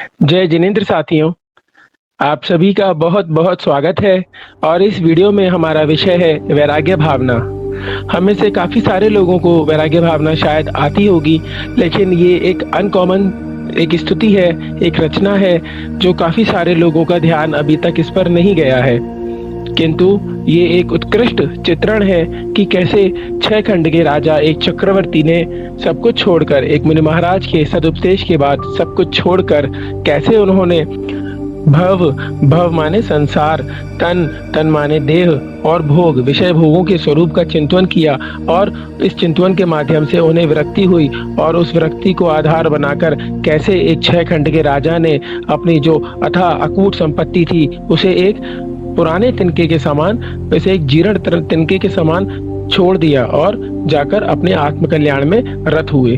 जय जिनेंद्र साथियों, आप सभी का बहुत बहुत स्वागत है। और इस वीडियो में हमारा विषय है वैराग्य भावना। हम में से काफ़ी सारे लोगों को वैराग्य भावना शायद आती होगी, लेकिन ये एक अनकॉमन एक स्तुति है, एक रचना है जो काफ़ी सारे लोगों का ध्यान अभी तक इस पर नहीं गया है। किंतु ये एक उत्कृष्ट चित्रण है कि कैसे 6 खंड के राजा एक चक्रवर्ती ने सब कुछ छोड़कर, एक मुनि महाराज के सदुपदेश के बाद सब कुछ छोड़कर, कैसे उन्होंने भव भव माने संसार, तन तन माने देह और भोग विषय भोगों के स्वरूप का चिंतन किया, और इस चिंतन के माध्यम से उन्हें विरक्ति हुई, और उस विरक्ति को आधार बनाकर कैसे एक 6 खंड के राजा ने अपनी जो अथाह अकूट संपत्ति थी उसे एक पुराने तिनके के समान, वैसे एक जीर्ण तिनके के समान छोड़ दिया और जाकर अपने आत्मकल्याण में रत हुए।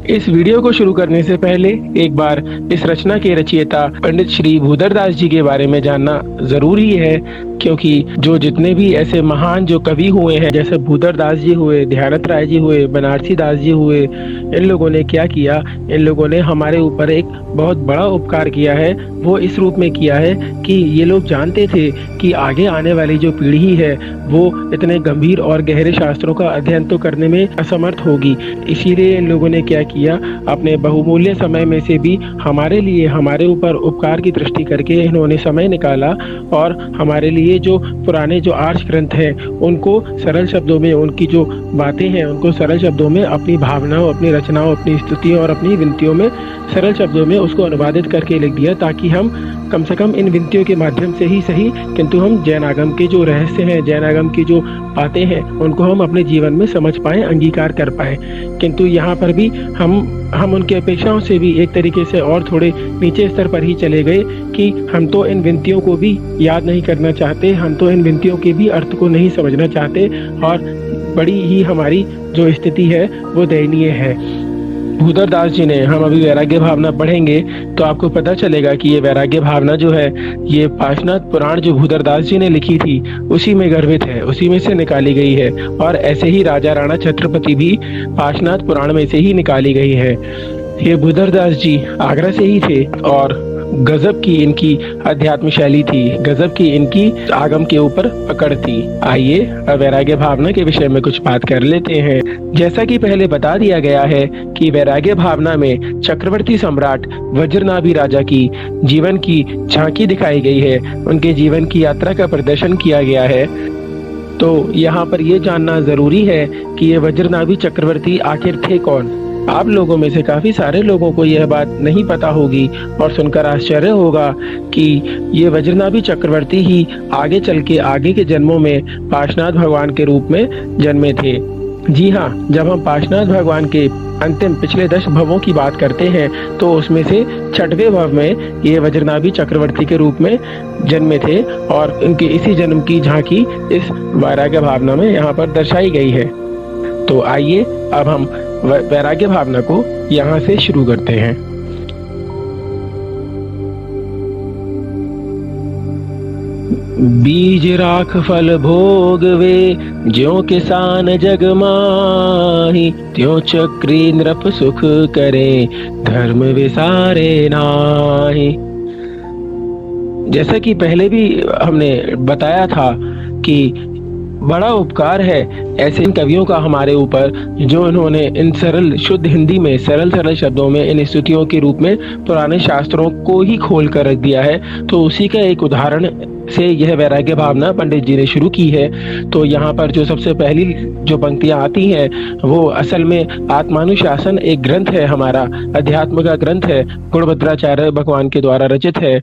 इस वीडियो को शुरू करने से पहले एक बार इस रचना के रचयिता पंडित श्री भूधरदास जी के बारे में जानना जरूरी है, क्योंकि जो जितने भी ऐसे महान जो कवि हुए हैं, जैसे भूधरदास जी हुए, ध्यानत राय जी हुए, बनारसी दास जी हुए, इन लोगों ने क्या किया, इन लोगों ने हमारे ऊपर एक बहुत बड़ा उपकार किया है। वो इस रूप में किया है कि ये लोग जानते थे कि आगे आने वाली जो पीढ़ी है वो इतने गंभीर और गहरे शास्त्रों का अध्ययन तो करने में असमर्थ होगी। इसीलिए इन लोगों ने क्या किया, अपने बहुमूल्य समय में से भी हमारे लिए, हमारे ऊपर उपकार की दृष्टि करके इन्होंने समय निकाला और हमारे लिए जो पुराने जो आर्ष ग्रंथ हैं उनको सरल शब्दों में, उनकी जो बातें हैं उनको सरल शब्दों में, अपनी भावनाओं, अपनी रचनाओं, अपनी स्तुतियों और अपनी विनतियों में सरल शब्दों में उसको अनुवादित करके लिख दिया, ताकि हम कम से कम इन विनतियों के माध्यम से ही सही, किंतु हम जैन आगम के जो रहस्य हैं, जैन आगम की जो बातें हैं उनको हम अपने जीवन में समझ पाएं, अंगीकार कर पाएं। किंतु यहाँ पर भी हम उनकी अपेक्षाओं से भी एक तरीके से और थोड़े नीचे स्तर पर ही चले गए कि हम तो इन विनतियों को भी याद नहीं करना चाहते, हम तो इन विनतियों के भी अर्थ को नहीं समझना चाहते, और बड़ी ही हमारी जो स्थिति है वो दयनीय है। भूधरदास जी ने, हम अभी वैराग्य भावना पढ़ेंगे तो आपको पता चलेगा कि ये वैराग्य भावना जो है ये पार्श्वनाथ पुराण जो भूधरदास जी ने लिखी थी उसी में गर्भित है, उसी में से निकाली गई है। और ऐसे ही राजा राणा छत्रपति भी पार्श्वनाथ पुराण में से ही निकाली गई है। ये भूधरदास जी आगरा से ही थे और गजब की इनकी अध्यात्म शैली थी, गजब की इनकी आगम के ऊपर पकड़ थी। आइए अब वैराग्य भावना के विषय में कुछ बात कर लेते हैं। जैसा कि पहले बता दिया गया है कि वैराग्य भावना में चक्रवर्ती सम्राट वज्रनाभि राजा की जीवन की झांकी दिखाई गई है, उनके जीवन की यात्रा का प्रदर्शन किया गया है। तो यहाँ पर ये जानना जरूरी है कि ये वज्रनाभि चक्रवर्ती आखिर थे कौन। आप लोगों में से काफी सारे लोगों को यह बात नहीं पता होगी और सुनकर आश्चर्य होगा कि ये वज्रनाभि चक्रवर्ती ही आगे चल के आगे के जन्मों में पार्श्वनाथ भगवान के रूप में जन्मे थे। जी हाँ, जब हम पार्श्वनाथ भगवान के अंतिम पिछले 10 भवों की बात करते हैं तो उसमें से 6वें भव में ये वज्रनाभि चक्रवर्ती के रूप में जन्मे थे, और उनके इसी जन्म की झांकी इस वैराग्य भावना में यहाँ पर दर्शाई गई है। तो आइए अब हम वैराग्य भावना को यहाँ से शुरू करते हैं। बीज राख फल भोग वे, ज्यों किसान जग माही, त्यों चक्री नृप सुख करे, धर्म विसारे नाही। जैसा कि पहले भी हमने बताया था कि बड़ा उपकार है ऐसे इन कवियों का हमारे ऊपर, जो इन्होंने इन सरल शुद्ध हिंदी में सरल शब्दों में इन स्तुतियों के रूप में पुराने शास्त्रों को ही खोल कर रख दिया है। तो उसी का एक उदाहरण से यह वैराग्य भावना पंडित जी ने शुरू की है। तो यहाँ पर जो सबसे पहली जो पंक्तियां आती हैं वो असल में आत्मानुशासन एक ग्रंथ है, हमारा अध्यात्म का ग्रंथ है, गुणभद्राचार्य भगवान के द्वारा रचित है,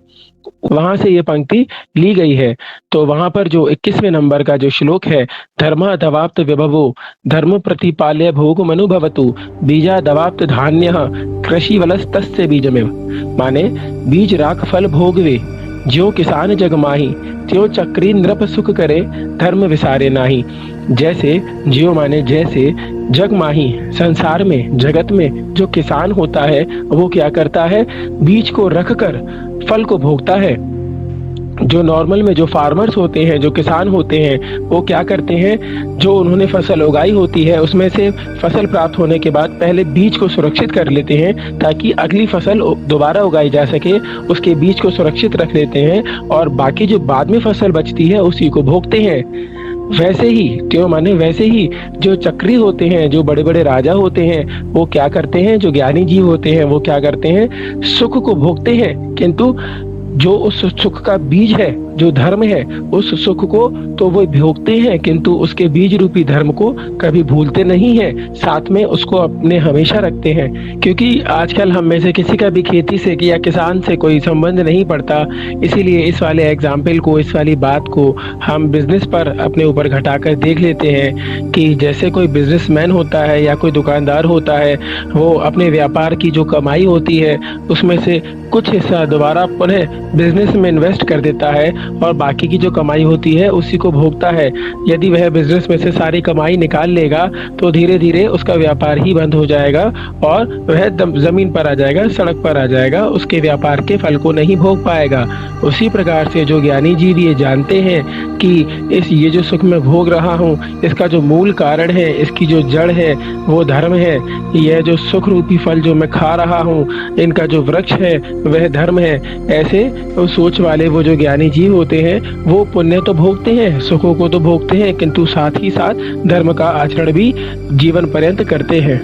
वहां से ये पंक्ति ली गई है। तो वहां पर जो 21वें नंबर का जो श्लोक है, धर्म दवाप्त विभवो धर्म प्रतिपाल्य भोग मनुभवतु, बीजा दवाप्त धान्य कृषि वलस्तस्य बीजमेव, माने बीज राख फल भोगवे, ज्यों किसान जग माही, त्यों चक्री नृप सुख करे, धर्म विसारे नाही। जैसे ज्यों माने जैसे, जग माही संसार में, जगत में जो किसान होता है वो क्या करता है, बीज को रखकर फल को भोगता है, जो नॉर्मल में जो फार्मर्स होते हैं, जो किसान होते हैं, वो क्या करते हैं, जो उन्होंने फसल उगाई होती है उसमें से फसल प्राप्त होने के बाद पहले बीज को सुरक्षित कर लेते हैं ताकि अगली फसल दोबारा उगाई जा सके। उसके बीज को सुरक्षित रख लेते हैं और बाकी जो बाद में फसल बचती है उसी को भोगते हैं। वैसे ही क्यों माने वैसे ही जो चक्री होते हैं, जो बड़े बड़े राजा होते हैं, वो क्या करते हैं, जो ज्ञानी जीव होते हैं वो क्या करते हैं, सुख को भोगते हैं, किंतु जो उस सुख का बीज है, जो धर्म है, उस सुख को तो वो भोगते हैं किंतु उसके बीज रूपी धर्म को कभी भूलते नहीं हैं, साथ में उसको अपने हमेशा रखते हैं। क्योंकि आजकल हम में से किसी का भी खेती से या किसान से कोई संबंध नहीं पड़ता, इसीलिए इस वाले एग्जाम्पल को, इस वाली बात को हम बिजनेस पर अपने ऊपर घटाकर देख लेते हैं कि जैसे कोई बिजनेसमैन होता है या कोई दुकानदार होता है, वो अपने व्यापार की जो कमाई होती है उसमें से कुछ हिस्सा दोबारा पुनः बिजनेस में इन्वेस्ट कर देता है और बाकी की जो कमाई होती है उसी को भोगता है। यदि वह बिजनेस में से सारी कमाई निकाल लेगा तो धीरे धीरे उसका व्यापार ही बंद हो जाएगा और वह जमीन पर आ जाएगा, सड़क पर आ जाएगा, उसके व्यापार के फल को नहीं भोग पाएगा। उसी प्रकार से जो ज्ञानी जीव ये जानते हैं कि ये जो सुख मैं भोग रहा हूँ, इसका जो मूल कारण है, इसकी जो जड़ है वो धर्म है। यह जो सुख रूपी फल जो मैं खा रहा हूँ, इनका जो वृक्ष है वह धर्म है। ऐसे सोच वाले वो जो ज्ञानी जीव होते हैं वो पुण्य तो भोगते हैं, सुखों को तो भोगते हैं, किंतु साथ ही साथ धर्म का आचरण भी जीवन पर्यंत करते हैं।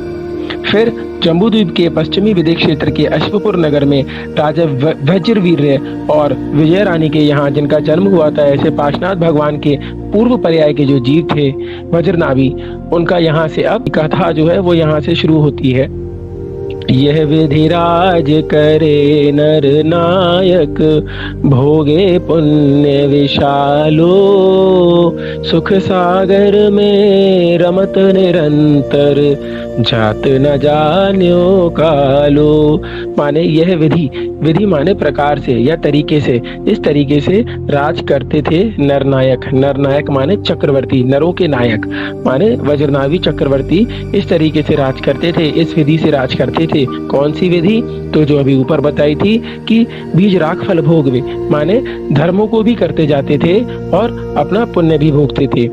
फिर जम्बूद्वीप के पश्चिमी विदेश क्षेत्र के अश्वपुर नगर में राजा वज्रवीर्य और विजय रानी के यहाँ जिनका जन्म हुआ था, ऐसे पाशनाथ भगवान के पूर्व पर्याय के जो जीव थे वज्रनाभी, उनका यहाँ से अब कथा जो है वो यहाँ से शुरू होती है। यह विधिराज करे नर नायक, भोगे पुण्य विशालो, सुख सागर में रमत निरंतर, जात न जान्यो कालो। माने यह विधि, विधि माने प्रकार से या तरीके से, इस तरीके से राज करते थे नरनायक। नरनायक माने चक्रवर्ती, नरों के नायक माने वज्रनाभी चक्रवर्ती। इस तरीके से राज करते थे, इस विधि से राज करते थे। कौन सी विधि? तो जो अभी ऊपर बताई थी कि बीज राख फल भोगवे, माने धर्मों को भी करते जाते थे और अपना पुण्य भी भोगते थे।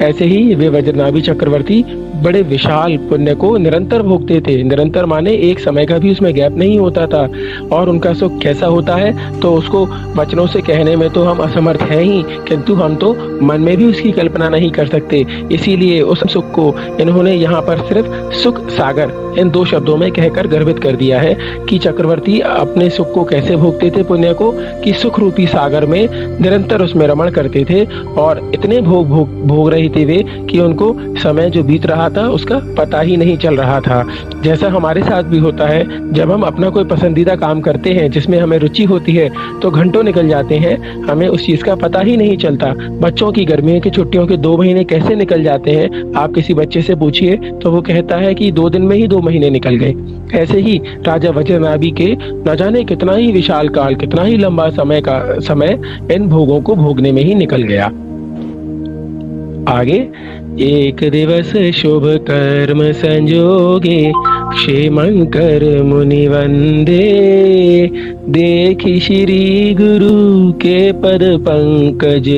ऐसे ही वे वज्रनाभी चक्रवर्ती बड़े विशाल पुण्य को निरंतर भोगते थे। निरंतर माने एक समय का भी उसमें गैप नहीं होता था। और उनका सुख कैसा होता है तो उसको वचनों से कहने में तो हम असमर्थ हैं ही, किंतु हम तो मन में भी उसकी कल्पना नहीं कर सकते। इसीलिए उस सुख को इन्होंने यहाँ पर सिर्फ सुख सागर इन दो शब्दों में कहकर गर्भित कर दिया है कि चक्रवर्ती अपने सुख को कैसे भोगते थे, पुण्य को, कि सुख रूपी सागर में निरंतर उसमें रमण करते थे और इतने भोग रहे थे वे कि उनको समय जो बीत रहा था उसका पता ही नहीं चल रहा था। जैसा हमारे साथ भी होता है, जब हम अपना कोई पसंदीदा काम करते हैं जिसमें हमें रुचि होती है तो घंटों निकल जाते हैं, हमें उस चीज का पता ही नहीं चलता। बच्चों की गर्मियों की छुट्टियों के 2 महीने कैसे निकल जाते हैं, आप किसी बच्चे से पूछिए तो वो कहता है कि 2 दिन में ही 2 महीने निकल गए। ऐसे ही राजा वज्रनाभी के न जाने कितना ही विशाल काल, कितना ही लंबा समय इन भोगों को भोगने में ही निकल गया। आगे, एक दिवस शुभ कर्म संजोगे, क्षेमंकर मुनि वंदे, देखी श्री गुरु के पद पंकज,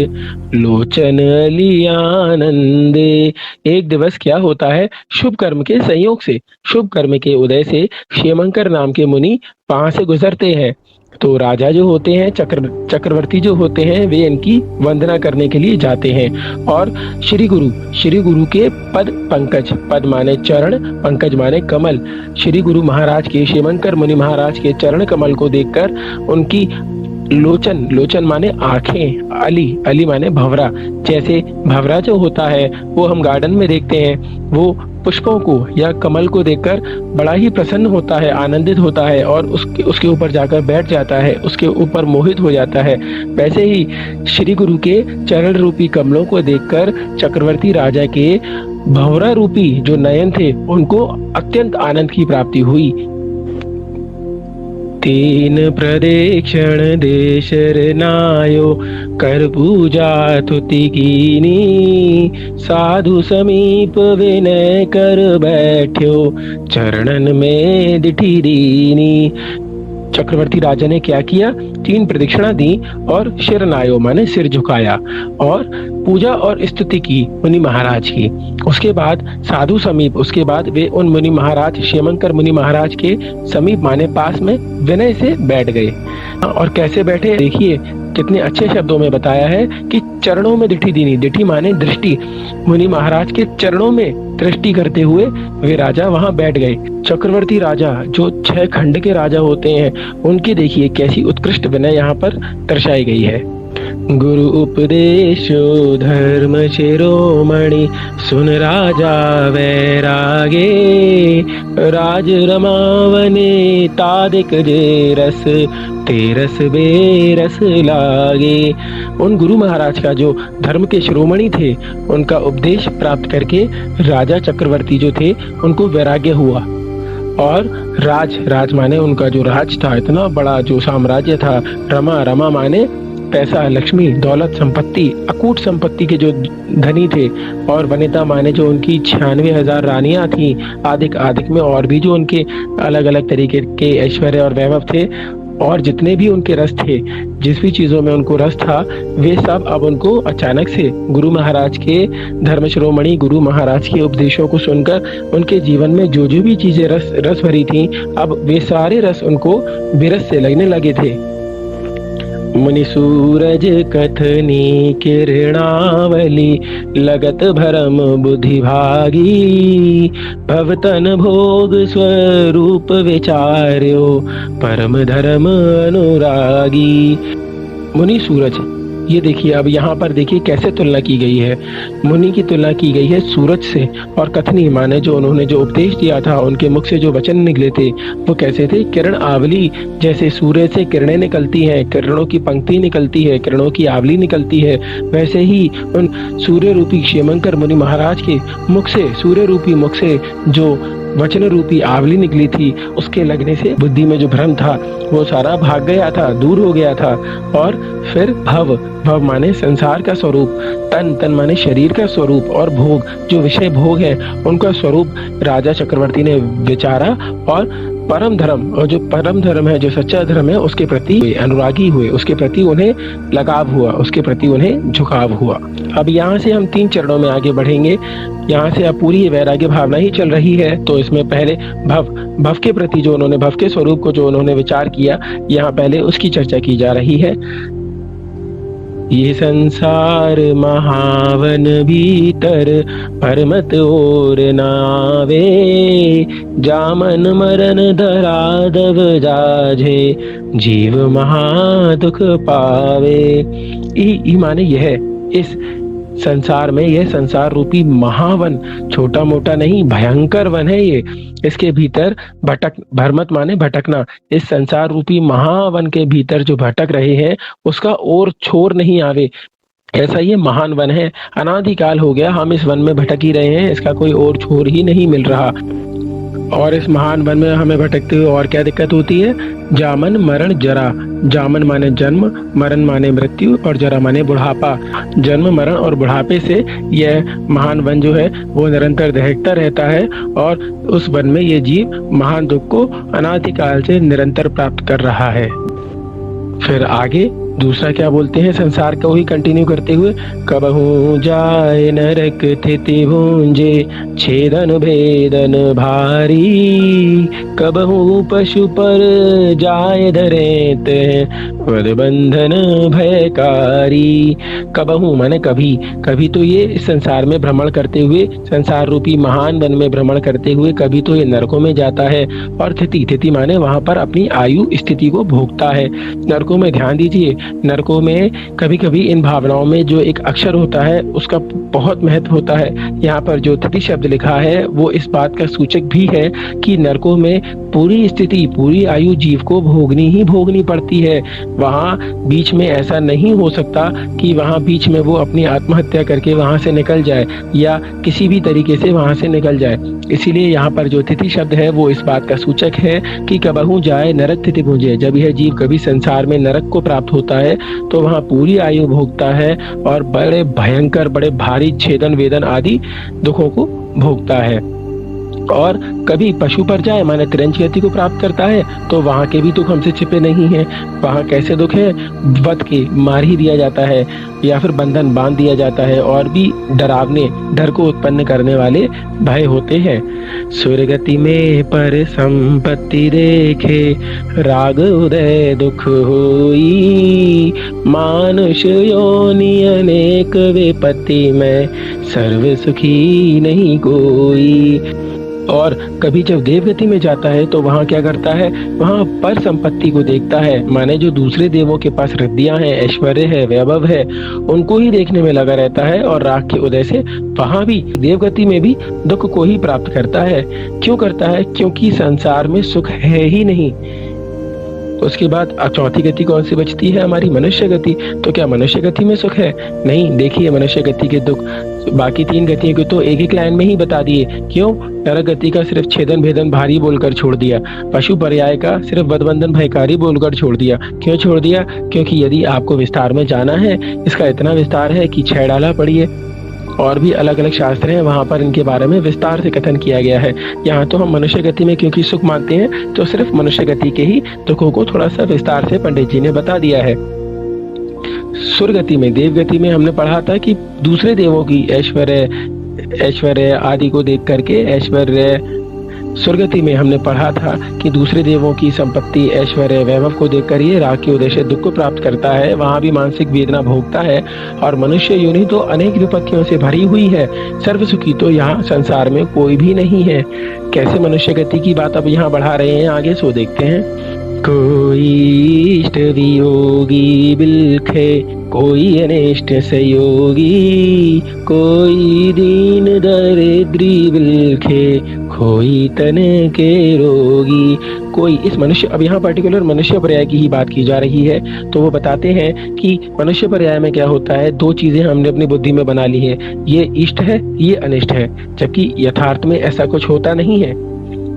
लोचन अली आनंदे। एक दिवस क्या होता है, शुभ कर्म के संयोग से, शुभ कर्म के उदय से क्षेमंकर नाम के मुनि वहां से गुजरते हैं। तो राजा जो होते हैं, चक्रवर्ती जो होते हैं, वे इनकी वंदना करने के लिए जाते हैं और श्री गुरु के पद पंकज, पद माने चरण, पंकज माने कमल, श्री गुरु महाराज के, क्षेमंकर मुनि महाराज के चरण कमल को देखकर उनकी लोचन माने आंखें, अली माने भंवरा, जैसे भंवरा जो होता है वो हम गार्डन में देखते हैं, वो पुष्पों को या कमल को देखकर बड़ा ही प्रसन्न होता है, आनंदित होता है और उसके ऊपर जाकर बैठ जाता है, उसके ऊपर मोहित हो जाता है। वैसे ही श्री गुरु के चरण रूपी कमलों को देखकर चक्रवर्ती राजा के भंवरा रूपी जो नयन थे उनको अत्यंत आनंद की प्राप्ति हुई। 3 प्रदक्षिण देश नायो, कर पूजा तुति कीनी, साधु समीप विनय कर बैठ्यो, चरणन में दिठी दीनी। चक्रवर्ती राजा ने क्या किया, 3 प्रदक्षिणा दी और शिरनायो माने सिर झुकाया और पूजा और स्तुति की मुनि महाराज की। उसके बाद साधु समीप, उसके बाद वे उन मुनि महाराज क्षेमंकर मुनि महाराज के समीप माने पास में विनय से बैठ गए। और कैसे बैठे देखिए, कितने अच्छे शब्दों में बताया है कि चरणों में दिठी दीनी, दिठी माने दृष्टि, मुनि महाराज के चरणों में दृष्टि करते हुए वे राजा वहां बैठ गए। चक्रवर्ती राजा जो 6 खंड के राजा होते हैं, उनकी देखिए कैसी उत्कृष्ट विनय यहाँ पर दर्शाई गई है। गुरु उपदेशो धर्म शिरोमणि, सुन राजा वैरागे, राज रमावने तादिक जे रस, तेरस बेरस लागे। उन गुरु महाराज का जो धर्म के शिरोमणि थे, उनका उपदेश प्राप्त करके राजा चक्रवर्ती जो थे उनको वैराग्य हुआ। और राज माने उनका जो राज था, इतना बड़ा जो साम्राज्य था, रमा माने पैसा, लक्ष्मी, दौलत, संपत्ति, अकूट संपत्ति के जो धनी थे, और वनिता माने जो उनकी 96,000 रानियां थी, आदिक में और भी जो उनके अलग अलग तरीके के ऐश्वर्य और वैभव थे, और जितने भी उनके रस थे, जिस भी चीजों में उनको रस था, वे सब अब उनको अचानक से गुरु महाराज के धर्म शिरोमणि गुरु महाराज के उपदेशों को सुनकर उनके जीवन में जो भी चीजें रस भरी थी, अब वे सारे रस उनको विरस से लगने लगे थे। मुनि सूरज कथनी किरणावली, लगत भरम बुद्धि भागी, भवतन भोग स्वरूप विचार्यो, परम धर्म अनुरागी। मुनि सूरज, ये देखिए अब यहाँ पर देखिए कैसे तुलना की गई है। मुनि की तुलना की गई है सूरज से, और कथनी माने जो उन्होंने जो उपदेश दिया था, उनके मुख से जो वचन निकले थे वो कैसे थे। किरण आवली, जैसे सूरज से किरणें निकलती हैं, किरणों की पंक्ति निकलती है, किरणों की आवली निकलती है, वैसे ही उन सूर्य रूपी क्षेमंकर मुनि महाराज के मुख से, सूर्य रूपी मुख से जो वचन रूपी आवली निकली थी, उसके लगने से बुद्धि में जो भ्रम था वो सारा भाग गया था, दूर हो गया था। और फिर भव माने संसार का स्वरूप, तन माने शरीर का स्वरूप, और भोग जो विषय भोग है उनका स्वरूप राजा चक्रवर्ती ने विचारा, और परम धर्म, और जो परम धर्म है, जो सच्चा धर्म है, उसके प्रति अनुरागी हुए, उसके प्रति उन्हें लगाव हुआ, उसके प्रति उन्हें झुकाव हुआ। अब यहाँ से हम 3 चरणों में आगे बढ़ेंगे। यहाँ से अब पूरी वैराग्य भावना ही चल रही है। तो इसमें पहले भव के प्रति जो उन्होंने, भव के स्वरूप को जो उन्होंने विचार किया, यहाँ पहले उसकी चर्चा की जा रही है। ये संसार महावन भीतर, परमत और नावे, जामन मरण धराधव जाझे, जीव महादुख पावे। ई माने यह, इस संसार में, यह संसार रूपी महावन छोटा मोटा नहीं, भयंकर वन है ये। इसके भीतर भरमत माने भटकना, इस संसार रूपी महावन के भीतर जो भटक रहे हैं उसका और छोर नहीं आवे, ऐसा ये महान वन है। अनादिकाल हो गया हम इस वन में भटक ही रहे हैं, इसका कोई और छोर ही नहीं मिल रहा। और इस महान वन में हमें भटकते हुए और क्या दिक्कत होती है। जामन मरण जरा, जामन माने जन्म, मरण माने मृत्यु, और जरा माने बुढ़ापा। जन्म, मरण और बुढ़ापे से यह महान वन जो है वो निरंतर दहकता रहता है, और उस वन में ये जीव महान दुख को अनादिकाल से निरंतर प्राप्त कर रहा है। फिर आगे दूसरा क्या बोलते हैं, संसार को ही कंटिन्यू करते हुए, कबहू जाए नरक थिति भूंजे, छेदन भेदन भारी, कबहू पशु पर जाए धरेत, वद बंधन भयकारी। कबहू माने कभी, कभी तो ये इस संसार में भ्रमण करते हुए, संसार रूपी महान वन में भ्रमण करते हुए कभी तो ये नरकों में जाता है, और थिति माने वहां पर अपनी आयु स्थिति को भोगता है। नरकों में ध्यान दीजिए, नरकों में कभी कभी इन भावनाओं में जो एक अक्षर होता है उसका बहुत महत्व होता है। यहाँ पर जो तिथि शब्द लिखा है वो इस बात का सूचक भी है कि नरकों में पूरी स्थिति, पूरी आयु जीव को भोगनी पड़ती है। वहाँ बीच में ऐसा नहीं हो सकता कि वहाँ बीच में वो अपनी आत्महत्या करके वहाँ से निकल जाए या किसी भी तरीके से वहाँ से निकल जाए। इसीलिए यहाँ पर जो तिथि शब्द है वो इस बात का सूचक है कि कबहू जाए नरक तिथि भुंजे। जब यह जीव कभी संसार में नरक को प्राप्त होता है तो वहाँ पूरी आयु भोगता है और बड़े भयंकर, बड़े भारी छेदन वेदन आदि दुखों को भोगता है। और कभी पशु पर जाए माने तिरंज गति को प्राप्त करता है तो वहाँ के भी दुख हमसे छिपे नहीं हैं। वहाँ कैसे दुख है, वध के मार ही दिया जाता है या फिर बंधन बांध दिया जाता है और भी डरावने डर को उत्पन्न करने वाले भय होते हैं। सुरगति में पर संपत्ति देखे राग उदय दुख होई, मानुष योनि अनेक विपत्ति में सर्व सुखी नहीं कोई। और कभी जब देवगति में जाता है तो वहाँ क्या करता है, वहाँ पर संपत्ति को देखता है, माने जो दूसरे देवों के पास रिद्धियां हैं, ऐश्वर्य है, वैभव है, उनको ही देखने में लगा रहता है और राग के उदय से वहाँ भी देवगति में भी दुख को ही प्राप्त करता है। क्यों करता है? क्योंकि संसार में सुख है ही नहीं। उसके बाद चौथी गति कौन सी बचती है? हमारी मनुष्य गति। तो क्या मनुष्य गति में सुख है? नहीं। देखिए मनुष्य गति के दुख बाकी 3 गतियों को तो एक लाइन में ही बता दिए। क्यों? नरक गति का सिर्फ छेदन भेदन भारी बोलकर छोड़ दिया, पशु पर्याय का सिर्फ वधबंधन भयकारी बोलकर छोड़ दिया। क्यों छोड़ दिया? क्योंकि यदि आपको विस्तार में जाना है, इसका इतना विस्तार है कि 6 डाला पढ़िए, और भी अलग अलग शास्त्र हैं, वहाँ पर इनके बारे में विस्तार से कथन किया गया है। यहाँ तो हम मनुष्य गति में क्योंकि सुख मानते हैं तो सिर्फ मनुष्य गति के ही दुखों को थोड़ा सा विस्तार से पंडित जी ने बता दिया है। सुरगति में, देवगति में हमने पढ़ा था कि दूसरे देवों की ऐश्वर्य आदि को देख करके ऐश्वर्य, सुरगति में हमने पढ़ा था कि दूसरे देवों की संपत्ति, ऐश्वर्य, वैभव को देखकर ये राग के उदय से दुख को प्राप्त करता है, वहाँ भी मानसिक वेदना भोगता है। और मनुष्य योनि तो अनेक विपत्तियों से भरी हुई है, सर्व सुखी तो यहाँ संसार में कोई भी नहीं है। कैसे मनुष्य गति की बात अब यहाँ बढ़ा रहे हैं आगे, सो देखते हैं। कोई इष्ट वियोगी बिलखे, कोई अनिष्ट सहयोगी, कोई दीन दरिद्री बिलखे, कोई तन के रोगी। कोई इस मनुष्य, अब यहाँ पर्टिकुलर मनुष्य पर्याय की ही बात की जा रही है, तो वो बताते हैं कि मनुष्य पर्याय में क्या होता है। 2 चीजें हमने अपनी बुद्धि में बना ली है, ये इष्ट है, ये अनिष्ट है, जबकि यथार्थ में ऐसा कुछ होता नहीं है।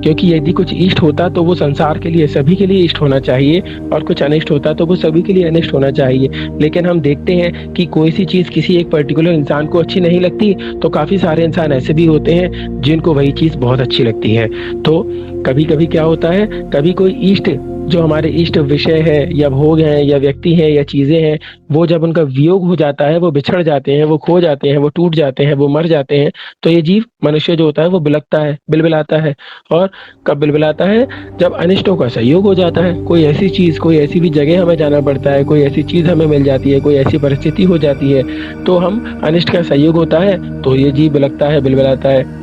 क्योंकि यदि कुछ इष्ट होता तो वो संसार के लिए सभी के लिए इष्ट होना चाहिए, और कुछ अनिष्ट होता तो वो सभी के लिए अनिष्ट होना चाहिए। लेकिन हम देखते हैं कि कोई सी चीज किसी एक पर्टिकुलर इंसान को अच्छी नहीं लगती, तो काफी सारे इंसान ऐसे भी होते हैं जिनको वही चीज बहुत अच्छी लगती है। तो कभी कभी क्या होता है, कभी कोई इष्ट, जो हमारे इष्ट विषय है या भोग हैं या व्यक्ति हैं या चीजें हैं, वो जब उनका वियोग हो जाता है, वो बिछड़ जाते हैं, वो खो जाते हैं, वो टूट जाते हैं, वो मर जाते हैं, तो ये जीव मनुष्य जो होता है वो बिलखता है, बिलबिलाता है। और कब बिलबिलाता है? जब अनिष्टों का संयोग हो जाता है। कोई ऐसी चीज, कोई ऐसी भी जगह हमें जाना पड़ता है, कोई ऐसी चीज हमें मिल जाती है, कोई ऐसी परिस्थिति हो जाती है, तो हम अनिष्ट का संयोग होता है तो ये जीव बिलखता है, बिलबिलाता है।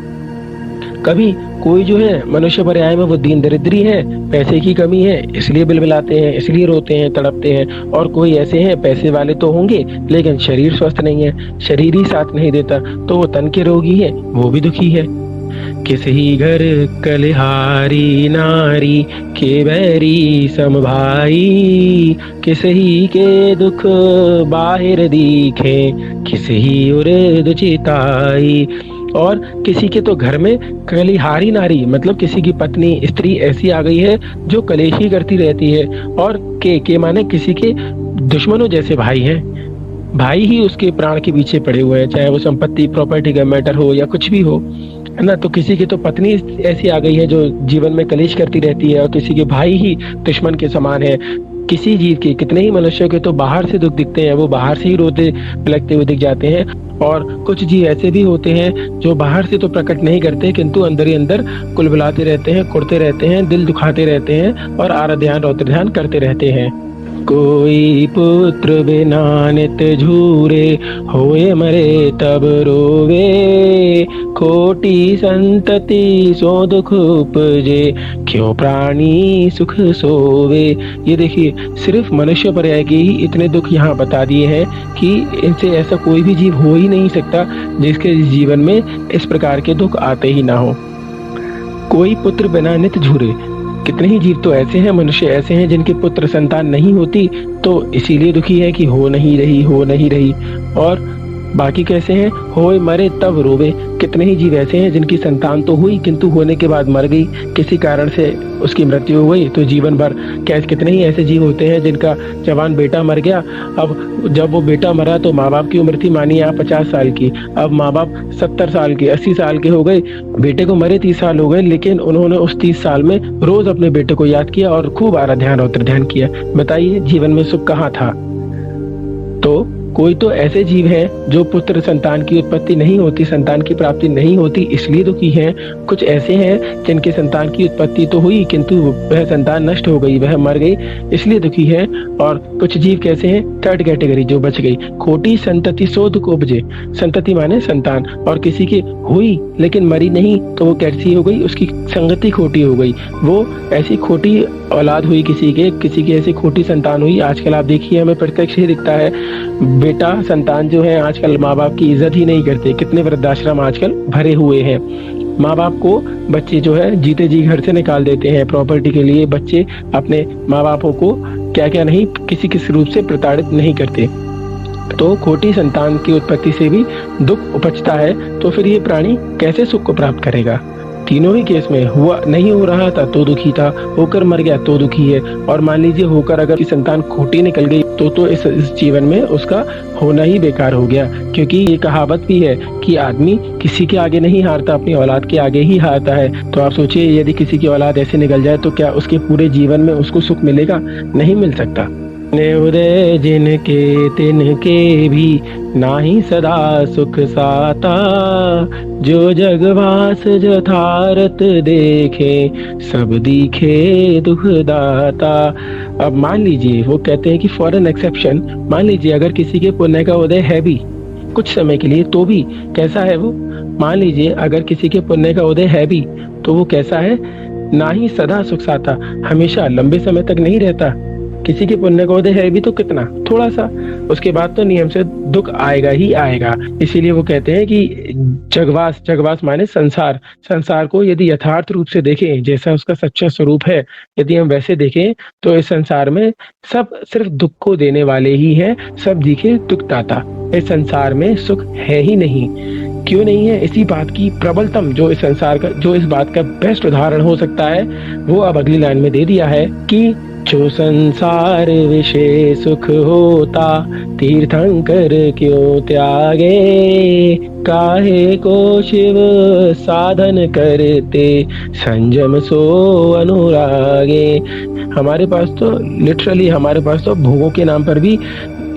कभी कोई जो है मनुष्य पर्याय में वो दीन दरिद्री है, पैसे की कमी है, इसलिए बिलबिलाते हैं, इसलिए रोते हैं, तड़पते हैं। और कोई ऐसे हैं, पैसे वाले तो होंगे लेकिन शरीर स्वस्थ नहीं है, शरीर ही साथ नहीं देता, तो वो तन के रोगी है, वो भी दुखी है। किसी घर कलिहारी नारी, के बैरी सम भाई, किसी के दुख बाहिर दिखे, किसी उर्द चिताई। और किसी के तो घर में कलिहारी नारी, मतलब किसी की पत्नी, स्त्री ऐसी आ गई है जो कलेश ही करती रहती है। और के माने किसी के दुश्मनों जैसे भाई हैं, भाई ही उसके प्राण के पीछे पड़े हुए हैं, चाहे वो संपत्ति, प्रॉपर्टी का मैटर हो या कुछ भी हो, है ना। तो किसी की तो पत्नी ऐसी आ गई है जो जीवन में कलेश करती रहती है, और किसी के भाई ही दुश्मन के समान है। किसी जीव के, कितने ही मनुष्यों के तो बाहर से दुख दिखते हैं, वो बाहर से ही रोते बिलखते हुए दिख जाते हैं। और कुछ जीव ऐसे भी होते हैं जो बाहर से तो प्रकट नहीं करते, किंतु अंदर ही अंदर कुलबुलाते रहते हैं, कुड़ते रहते हैं, दिल दुखाते रहते हैं और आराध्यान रौद्रध्यान करते रहते हैं। कोई पुत्र बिना नित झूरे, होए मरे तब रोवे, खोटी संतति सो दुख उपजे, क्यों प्राणी सुख सोवे। ये देखिए, सिर्फ मनुष्य पर्याय के ही इतने दुख यहाँ बता दिए हैं कि इनसे ऐसा कोई भी जीव हो ही नहीं सकता जिसके जीवन में इस प्रकार के दुख आते ही ना हो। कोई पुत्र बिना नित झूरे, कितने ही जीव तो ऐसे हैं, मनुष्य ऐसे हैं जिनके पुत्र संतान नहीं होती, तो इसीलिए दुखी है कि हो नहीं रही। और बाकी कैसे हैं? होए मरे तब रोवे। कितने ही जीव ऐसे हैं जिनकी संतान तो हुई किंतु होने के बाद मर गई, किसी कारण से उसकी मृत्यु हो गई तो जीवन भर। कितने ही ऐसे जीव होते हैं जिनका जवान बेटा मर गया। अब जब वो बेटा मरा तो माँ बाप की उम्र थी मानिए आप 50 साल की, अब माँ बाप 70 साल के 80 साल के हो गए, बेटे को मरे 30 साल हो गए, लेकिन उन्होंने उस 30 साल में रोज अपने बेटे को याद किया और खूब आराध्यान और ध्यान किया। बताइए जीवन में सुख कहाँ था? तो कोई तो ऐसे जीव हैं जो पुत्र संतान की उत्पत्ति नहीं होती, संतान की प्राप्ति नहीं होती, इसलिए दुखी हैं। कुछ ऐसे हैं जिनके संतान की उत्पत्ति तो हुई किंतु वह संतान नष्ट हो गई, वह मर गई, इसलिए दुखी हैं। और कुछ जीव कैसे हैं? थर्ड कैटेगरी, जो बच गई। खोटी संतति शोध को उपजे। संतति माने संतान, और किसी की हुई लेकिन मरी नहीं तो वो कैसी हो गई? उसकी संगति खोटी हो गई, वो ऐसी खोटी औलाद हुई, किसी की ऐसी खोटी संतान हुई। आजकल आप देखिए हमें प्रत्यक्ष ही दिखता है, बेटा संतान जो है आजकल माँ बाप की इज्जत ही नहीं करते। कितने वृद्धाश्रम आजकल भरे हुए हैं। माँ बाप को बच्चे जो है जीते जी घर से निकाल देते हैं प्रॉपर्टी के लिए। बच्चे अपने माँ बापों को क्या क्या नहीं किसी रूप से प्रताड़ित नहीं करते। तो खोटी संतान की उत्पत्ति से भी दुख उपजता है। तो फिर ये प्राणी कैसे सुख को प्राप्त करेगा? तीनों ही केस में हुआ नहीं हो रहा था तो दुखी था, होकर मर गया तो दुखी है, और मान लीजिए होकर अगर संतान खोटी निकल गई तो इस जीवन में उसका होना ही बेकार हो गया। क्योंकि ये कहावत भी है कि आदमी किसी के आगे नहीं हारता, अपनी औलाद के आगे ही हारता है। तो आप सोचिए यदि किसी की औलाद ऐसे निकल जाए तो क्या उसके पूरे जीवन में उसको सुख मिलेगा? नहीं मिल सकता। उदय जिनके तिनके भी नाही सदा सुख साता, जो जगवास जथारत देखे सब दिखे दुखदाता। अब मान लीजिए वो कहते हैं कि फॉर एन एक्सेप्शन, मान लीजिए अगर किसी के पुण्य का उदय है भी कुछ समय के लिए तो भी कैसा है वो? मान लीजिए अगर किसी के पुण्य का उदय है भी तो वो कैसा है? ना ही सदा सुख साता, हमेशा लंबे समय तक नहीं रहता। किसी के पुण्य का उदय है भी तो कितना, थोड़ा सा, उसके बाद तो नियम से दुख आएगा ही आएगा। इसीलिए वो कहते हैं कि जगवास माने संसार को यदि यथार्थ रूप से देखें, जैसा उसका सच्चा स्वरूप है, यदि हम वैसे देखें तो इस संसार में सब सिर्फ दुख को देने वाले ही हैं, सब दिखे दुखदाता। इस संसार में सुख है ही नहीं। क्यों नहीं है? इसी बात की प्रबलतम जो इस बात का बेस्ट उदाहरण हो सकता है वो अब अगली लाइन में दे दिया है कि जो संसार विषय सुख होता, तीर्थंकर क्यों त्यागे, काहे को शिव साधन करते, संयम सो अनुरागे। हमारे पास तो लिटरली हमारे पास तो भोगों के नाम पर भी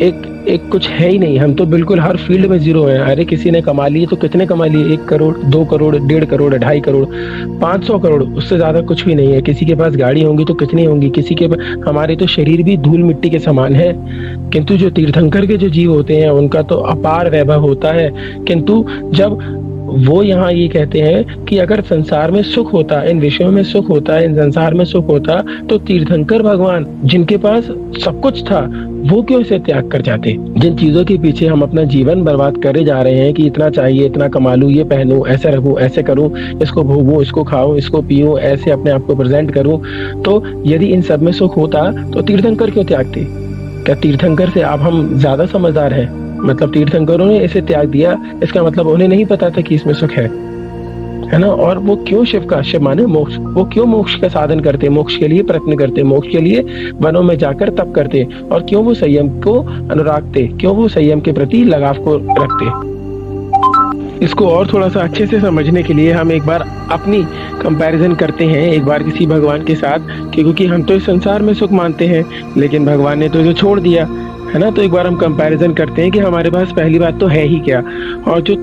एक कुछ है ही नहीं। हम तो बिल्कुल हर फील्ड में जीरो हैं। अरे किसी ने कमा लिए तो कितने कमा लिए? 1 करोड़, 2 करोड़, 1.5 करोड़, 2.5 करोड़, 500 करोड़, उससे ज्यादा कुछ भी नहीं है। किसी के पास गाड़ी होंगी तो कितनी होंगी? हमारे तो शरीर भी धूल मिट्टी के समान है। किंतु जो तीर्थंकर के जो जीव होते हैं उनका तो अपार वैभव होता है। किंतु जब वो यहाँ ये कहते हैं कि अगर संसार में सुख होता, इन विषयों में सुख होता, इन संसार में सुख होता, तो तीर्थंकर भगवान जिनके पास सब कुछ था वो क्यों इसे त्याग कर जाते? जिन चीजों के पीछे हम अपना जीवन बर्बाद करे जा रहे हैं कि इतना चाहिए, इतना कमा लूं, ये पहनूं, ऐसे रखूं, ऐसे करूं, इसको भोगूं, इसको खाऊं, इसको पीऊं, ऐसे अपने आप को प्रेजेंट करूं, तो यदि इन सब में सुख होता तो तीर्थंकर क्यों त्यागते? क्या तीर्थंकर से आप हम ज्यादा समझदार हैं? मतलब तीर्थंकरों ने इसे त्याग दिया, इसका मतलब उन्हें नहीं पता था कि इसमें सुख है ना? और वो क्यों शिव माने मोक्ष, वो क्यों मोक्ष का साधन करते, मोक्ष के लिए प्रयत्न करते, मोक्ष के लिए वनों में जाकर तप करते, और क्यों वो संयम को अनुरागते, क्यों वो संयम के प्रति लगाव को रखते? इसको और थोड़ा सा अच्छे से समझने के लिए हम एक बार अपनी कंपैरिजन करते हैं एक बार किसी भगवान के साथ, क्योंकि हम तो इस संसार में सुख मानते हैं लेकिन भगवान ने तो इसे छोड़ दिया है ना। तो एक बार हम कंपैरिजन करते हैं कि हमारे पास पहली बात तो है ही क्या, और जो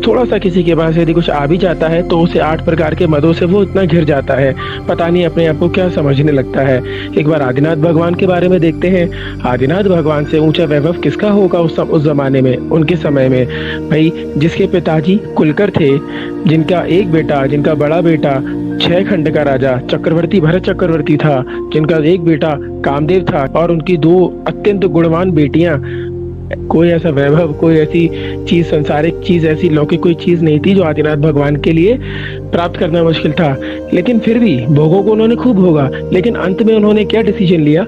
थोड़ा सा किसी के पास यदि कुछ आ भी जाता है तो उसे 8 प्रकार के मदों से वो इतना घिर जाता है, पता नहीं अपने आप को क्या समझने लगता है। एक बार आदिनाथ भगवान के बारे में देखते हैं। आदिनाथ भगवान से ऊंचा वैभव किसका होगा उस जमाने में, उनके समय में? भाई जिसके पिताजी कुलकर थे, जिनका एक बेटा, जिनका बड़ा बेटा 6 खंड का राजा चक्रवर्ती भरत चक्रवर्ती था, जिनका एक बेटा कामदेव था, और उनकी 2 अत्यंत गुणवान बेटियां। कोई ऐसा वैभव, कोई ऐसी चीज, संसारिक चीज, ऐसी लौकिक कोई चीज नहीं थी जो आदिनाथ भगवान के लिए प्राप्त करना मुश्किल था। लेकिन फिर भी भोगों को उन्होंने खूब भोगा, लेकिन अंत में उन्होंने क्या डिसीजन लिया?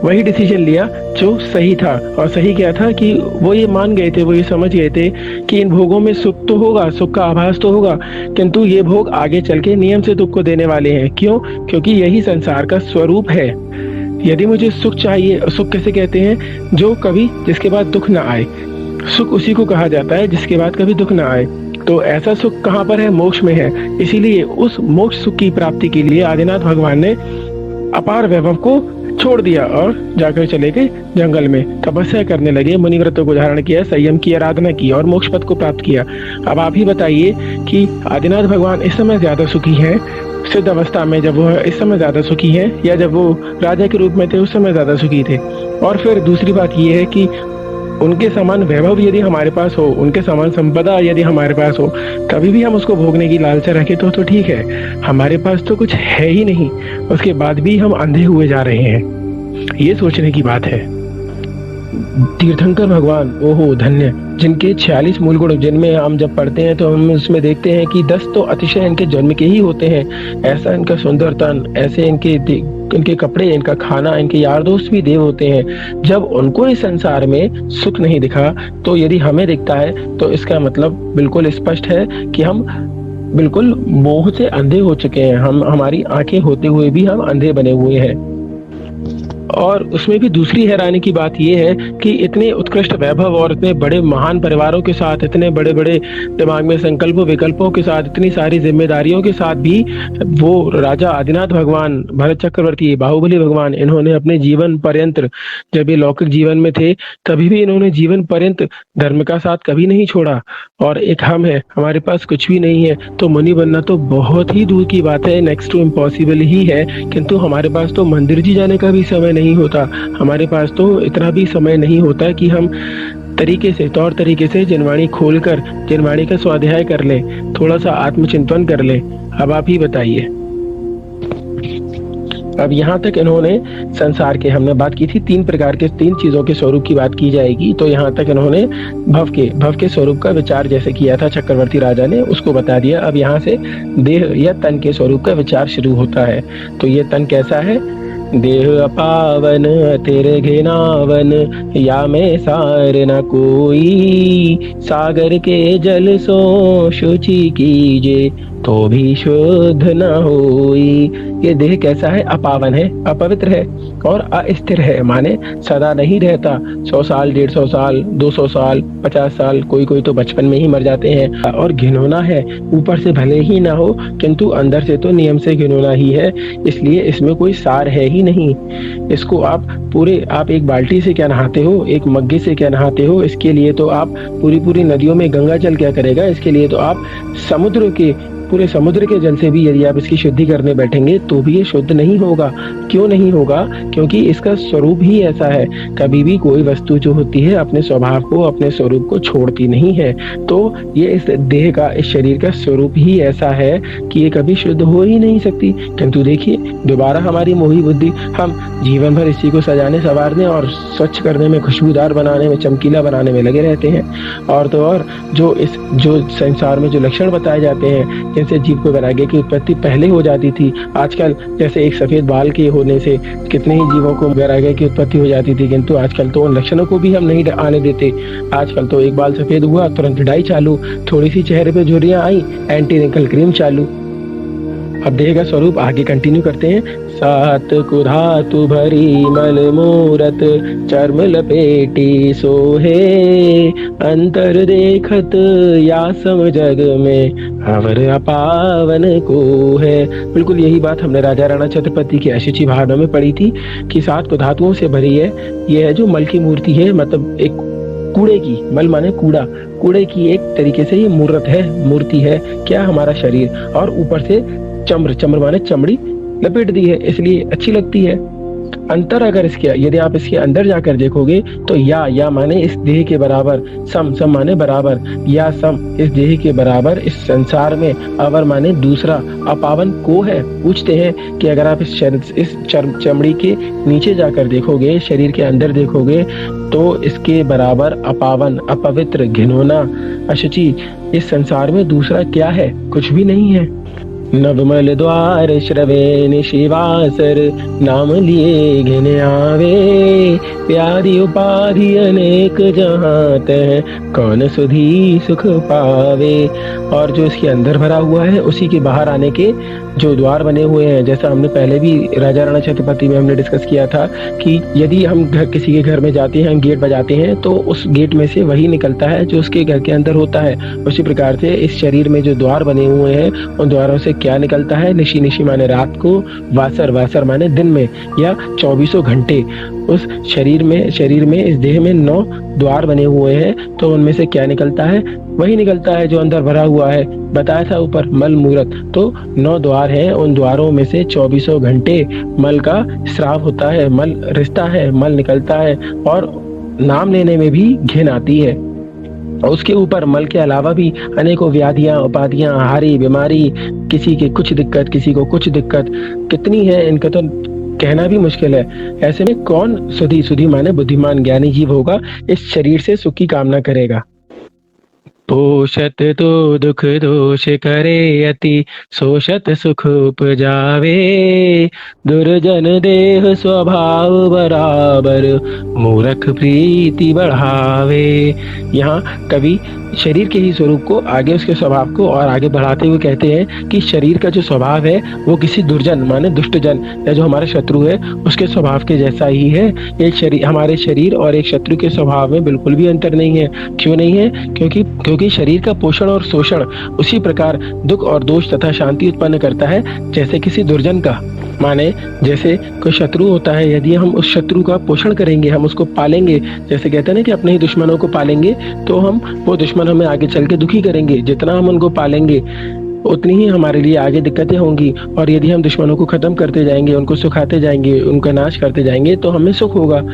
वही डिसीजन लिया जो सही था। और सही क्या था कि वो ये मान गए थे, वो ये समझ गए थे कि इन भोगों में सुख तो होगा, सुख का आभास तो होगा, किंतु ये भोग आगे चल के नियम से दुख को देने वाले हैं। क्यों? क्योंकि यही संसार का स्वरूप है। यदि मुझे सुख चाहिए, सुख कैसे कहते हैं? जो कभी जिसके बाद दुख ना आए। सुख उसी को कहा जाता है जिसके बाद कभी दुख ना आए। तो ऐसा सुख कहाँ पर है? मोक्ष में है। इसीलिए उस मोक्ष सुख की प्राप्ति के लिए आदिनाथ भगवान ने अपार वैभव को छोड़ दिया और जाकर चले गए जंगल में, तपस्या करने लगे, मुनिव्रतों को धारण किया, संयम की आराधना की और मोक्ष पद को प्राप्त किया। अब आप ही बताइए कि आदिनाथ भगवान इस समय ज्यादा सुखी हैं सिद्ध अवस्था में, जब वो इस समय ज्यादा सुखी हैं, या जब वो राजा के रूप में थे उस समय ज्यादा सुखी थे? और फिर दूसरी बात ये है कि उनके समान वैभव यदि हमारे पास हो, उनके समान संपदा यदि हमारे पास हो, तभी भी हम उसको भोगने की लालसा रखें तो ठीक है। हमारे पास तो कुछ है ही नहीं, उसके बाद भी हम अंधे हुए जा रहे हैं। ये सोचने की बात है। तीर्थंकर भगवान, ओहो धन्य, जिनके 46 मूल गुण, जिनमें हम जब पढ़ते हैं तो हम उसमें देखते हैं कि 10 तो अतिशय इनके जन्म के ही होते हैं। ऐसा इनका सुंदर तन, ऐसे इनके कपड़े, इनका खाना, इनके यार दोस्त भी देव होते हैं। जब उनको इस संसार में सुख नहीं दिखा, तो यदि हमें दिखता है तो इसका मतलब बिल्कुल स्पष्ट है कि हम बिल्कुल मोह से अंधे हो चुके हैं। हमारी आंखें होते हुए भी हम अंधे बने हुए हैं। और उसमें भी दूसरी हैरानी की बात यह है कि इतने उत्कृष्ट वैभव और इतने बड़े महान परिवारों के साथ, इतने बड़े बड़े दिमाग में संकल्पों विकल्पों के साथ, इतनी सारी जिम्मेदारियों के साथ भी वो राजा आदिनाथ भगवान, भरत चक्रवर्ती, बाहुबली भगवान, इन्होंने अपने जीवन पर्यंत, जब ये लौकिक जीवन में थे तभी भी इन्होंने जीवन पर्यंत धर्म का साथ कभी नहीं छोड़ा। और एक हम है, हमारे पास कुछ भी नहीं है, तो मुनि बनना तो बहुत ही दूर की बात है, नेक्स्ट टू इम्पॉसिबल ही है। किंतु हमारे पास तो मंदिर जी जाने का भी समय नहीं होता, हमारे पास तो इतना भी समय नहीं होता कि हम तौर तरीके से जिनवाणी खोलकर जिनवाणी का स्वाध्याय कर ले, थोड़ा सा आत्मचिंतन कर ले। अब आप ही बताइए। अब यहाँ तक इन्होंने संसार के, हमने बात की थी 3 प्रकार के, 3 चीजों के स्वरूप की बात की जाएगी, तो यहाँ तक इन्होंने भव के स्वरूप का विचार जैसे किया था चक्रवर्ती राजा ने, उसको बता दिया। अब यहाँ से देह या तन के स्वरूप का विचार शुरू होता है। तो ये तन कैसा है? देह अपावन तेरे घिनावन, या में सार न कोई, सागर के जल सो शुचि कीजे, तो भी शुद्ध न होई। ये देह कैसा है? अपावन है, अपवित्र है और अस्थिर है, माने सदा नहीं रहता। 100 साल, 150 साल, 200 साल, 50 साल, कोई तो बचपन में ही मर जाते हैं। और घिनौना है, ऊपर से भले ही ना हो किंतु अंदर से तो नियम से घिनौना ही है, इसलिए इसमें कोई सार है ही नहीं। इसको आप एक बाल्टी से क्या नहाते हो, एक मग्गे से क्या नहाते हो, इसके लिए तो आप पूरी नदियों में गंगा जल क्या करेगा, इसके लिए तो आप पूरे समुद्र के जल से भी यदि आप इसकी शुद्धि करने बैठेंगे तो भी ये शुद्ध नहीं होगा। क्यों नहीं होगा? क्योंकि इसका स्वरूप ही ऐसा है। कभी भी कोई वस्तु जो होती है अपने स्वभाव को, अपने स्वरूप को छोड़ती नहीं है। तो ये इस देह का, इस शरीर का स्वरूप ही ऐसा है कि ये कभी शुद्ध हो ही नहीं सकती। किंतु देखिए, दोबारा हमारी मोही बुद्धि, हम जीवन भर इसी को सजाने संवारने और स्वच्छ करने में, खुशबूदार बनाने में, चमकीला बनाने में लगे रहते हैं। और तो और जो संसार में जो लक्षण बताए जाते हैं जिनसे जीव को वैराग्य की उत्पत्ति पहले हो जाती थी, आजकल जैसे एक सफेद बाल के होने से कितने ही जीवों को वैराग्य की उत्पत्ति हो जाती थी, किंतु आजकल तो उन लक्षणों को भी हम नहीं आने देते। आजकल तो एक बाल सफेद हुआ तुरंत डाई चालू, थोड़ी सी चेहरे पे झुर्रियां आई, एंटी रिंकल क्रीम चालू। अब देह का स्वरूप आगे कंटिन्यू करते हैं। सात कुधातु भरी मल मूरत, चर्म लपेटी सोहे, अंतर देखत या सम जग में, अवर अपावन को है। बिल्कुल यही बात हमने राजा राणा छत्रपति की अशुचि भावना में पढ़ी थी कि 7 कुधातुओं से भरी है। यह है जो मल की मूर्ति है, मतलब एक कूड़े की, मल माने कूड़ा, कूड़े की एक तरीके से ये मूर्त है, मूर्ति है क्या, हमारा शरीर। और ऊपर से चम्र माने चमड़ी लपेट दी है, इसलिए अच्छी लगती है। अंतर अगर इसके, यदि आप इसके अंदर जाकर देखोगे तो या माने इस देह के बराबर, सम माने बराबर, या सम इस देह के बराबर इस संसार में, अवर माने दूसरा, अपावन को है। पूछते हैं कि अगर आप इस चमड़ी के नीचे जाकर देखोगे, शरीर के अंदर देखोगे, तो इसके बराबर अपावन, अपवित्र, घिनौना, अशुचि इस संसार में दूसरा क्या है? कुछ भी नहीं है। नवमल द्वार श्रवेण शिवासर, नाम लिए घिन आवे। व्याधि उपाधि अनेक जहाँ तह, कौन सुधी सुख पावे। और जो इसके अंदर भरा हुआ है उसी के बाहर आने के जो द्वार बने हुए हैं, जैसा हमने पहले भी राजा राणा छत्रपति में हमने डिस्कस किया था कि यदि हम किसी के घर में जाते हैं, हम गेट बजाते हैं तो उस गेट में से वही निकलता है जो उसके घर के अंदर होता है। उसी प्रकार से इस शरीर में जो द्वार बने हुए हैं उन द्वारों से क्या निकलता है। निशी निशी माने रात को, वासर वासर माने दिन में या 24 घंटे। उस शरीर में इस देह में 9 द्वार बने हुए हैं, तो उनमें से क्या निकलता है, वही निकलता है जो अंदर भरा हुआ है। बताया था ऊपर मल मूरत, तो 9 द्वार हैं, उन द्वारों में से 24 घंटे मल का स्राव होता है, मल रिश्ता है, मल निकलता है और नाम लेने में भी घिन आती है। उसके ऊपर मल के अलावा भी अनेकों व्याधियां, उपाधियां, हारी बीमारी, किसी के कुछ दिक्कत, किसी को कुछ दिक्कत, कितनी है इनका तो कहना भी मुश्किल है। ऐसे में कौन सुधी माने बुद्धिमान ज्ञानी जीव होगा इस शरीर से सुख की कामना करेगा। पोषत तो दुख दोष करे अति, शोषत सुख उपजावे। दुर्जन देह स्वभाव बराबर, मूर्ख प्रीति बढ़ावे। यहाँ कवि शरीर के ही स्वरूप को आगे, उसके स्वभाव को और आगे बढ़ाते हुए कहते हैं कि शरीर का जो स्वभाव है वो किसी दुर्जन माने दुष्टजन या जो हमारा शत्रु है उसके स्वभाव के जैसा ही है। एक शरीर, हमारे शरीर और एक शत्रु के स्वभाव में बिल्कुल भी अंतर नहीं है। क्यों नहीं है? क्योंकि शरीर का पोषण और शोषण उसी प्रकार दुख और दोष तथा शांति उत्पन्न करता है जैसे किसी दुर्जन का। माने जैसे कोई शत्रु होता है, यदि हम उस शत्रु का पोषण करेंगे, हम उसको पालेंगे, जैसे कहते हैं ना कि अपने ही दुश्मनों को पालेंगे, तो वो दुश्मन हमें आगे चल के दुखी करेंगे। जितना हम उनको पालेंगे उतनी ही हमारे लिए आगे दिक्कतें होंगी। और यदि हम दुश्मनों को खत्म करते जाएंगे, उनको सुखाते जाएंगे, उनका नाश करते जाएंगे, तो हमें सुख होगा।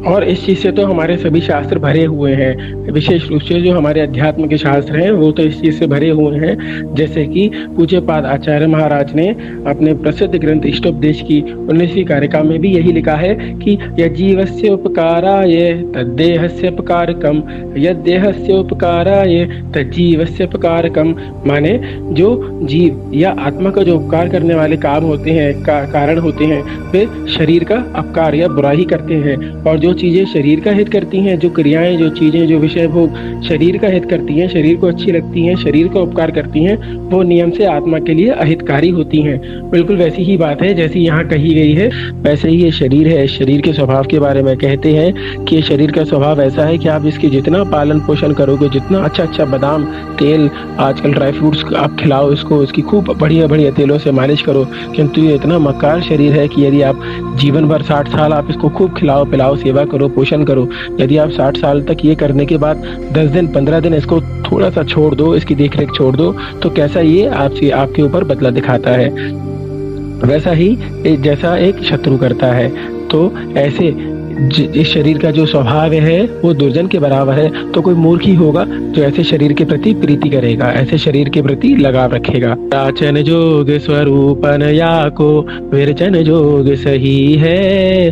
और इस चीज से तो हमारे सभी शास्त्र भरे हुए हैं। विशेष रूप से जो हमारे अध्यात्म के शास्त्र हैं वो तो इस चीज से भरे हुए हैं। जैसे कि पूज्यपाद आचार्य महाराज ने अपने प्रसिद्ध ग्रंथ इष्टोपदेश की 19वीं कारिका में भी यही लिखा है कि यज्जीवस्य उपकाराय तद्देहस्य उपकारकम, यद्देहस्य उपकाराय तज्जीवस्य उपकारकम। माने जो जीव या आत्मा का जो उपकार करने वाले काम होते हैं, कारण होते हैं, वे शरीर का अपकार या बुराई करते हैं। और जो चीजें शरीर का हित करती हैं, जो क्रियाएं, जो चीजें, जो विषय भोग शरीर का हित करती हैं, शरीर को अच्छी लगती हैं, शरीर का उपकार करती हैं, वो नियम से आत्मा के लिए अहितकारी होती हैं। बिल्कुल वैसी ही बात है जैसी यहाँ कही गई है, वैसे ही ये शरीर है। शरीर के स्वभाव के बारे में कहते हैं कि शरीर का स्वभाव ऐसा है कि आप इसके जितना पालन पोषण करोगे, जितना अच्छा बादाम तेल, आजकल ड्राई फ्रूट्स आप खिलाओ इसको, इसकी खूब बढ़िया तेलों से मालिश करो, किंतु ये इतना मक्कार शरीर है कि यदि आप जीवन भर 60 साल आप इसको खूब खिलाओ पिलाओ, सेवा करो, पोषण करो, यदि आप 60 साल तक ये करने के बाद 10 दिन 15 दिन इसको थोड़ा सा छोड़ दो, इसकी देखरेख छोड़ दो, तो कैसा ये आपके ऊपर बदला दिखाता है। वैसा ही जैसा एक शत्रु करता है, तो ऐसे इस शरीर का जो स्वभाव है वो दुर्जन के बराबर है। तो कोई मूर्ख ही होगा जो ऐसे शरीर के प्रति प्रीति करेगा, ऐसे शरीर के प्रति लगाव रखेगा। राचन जोग स्वरूपन या को विरचन जोग सही है,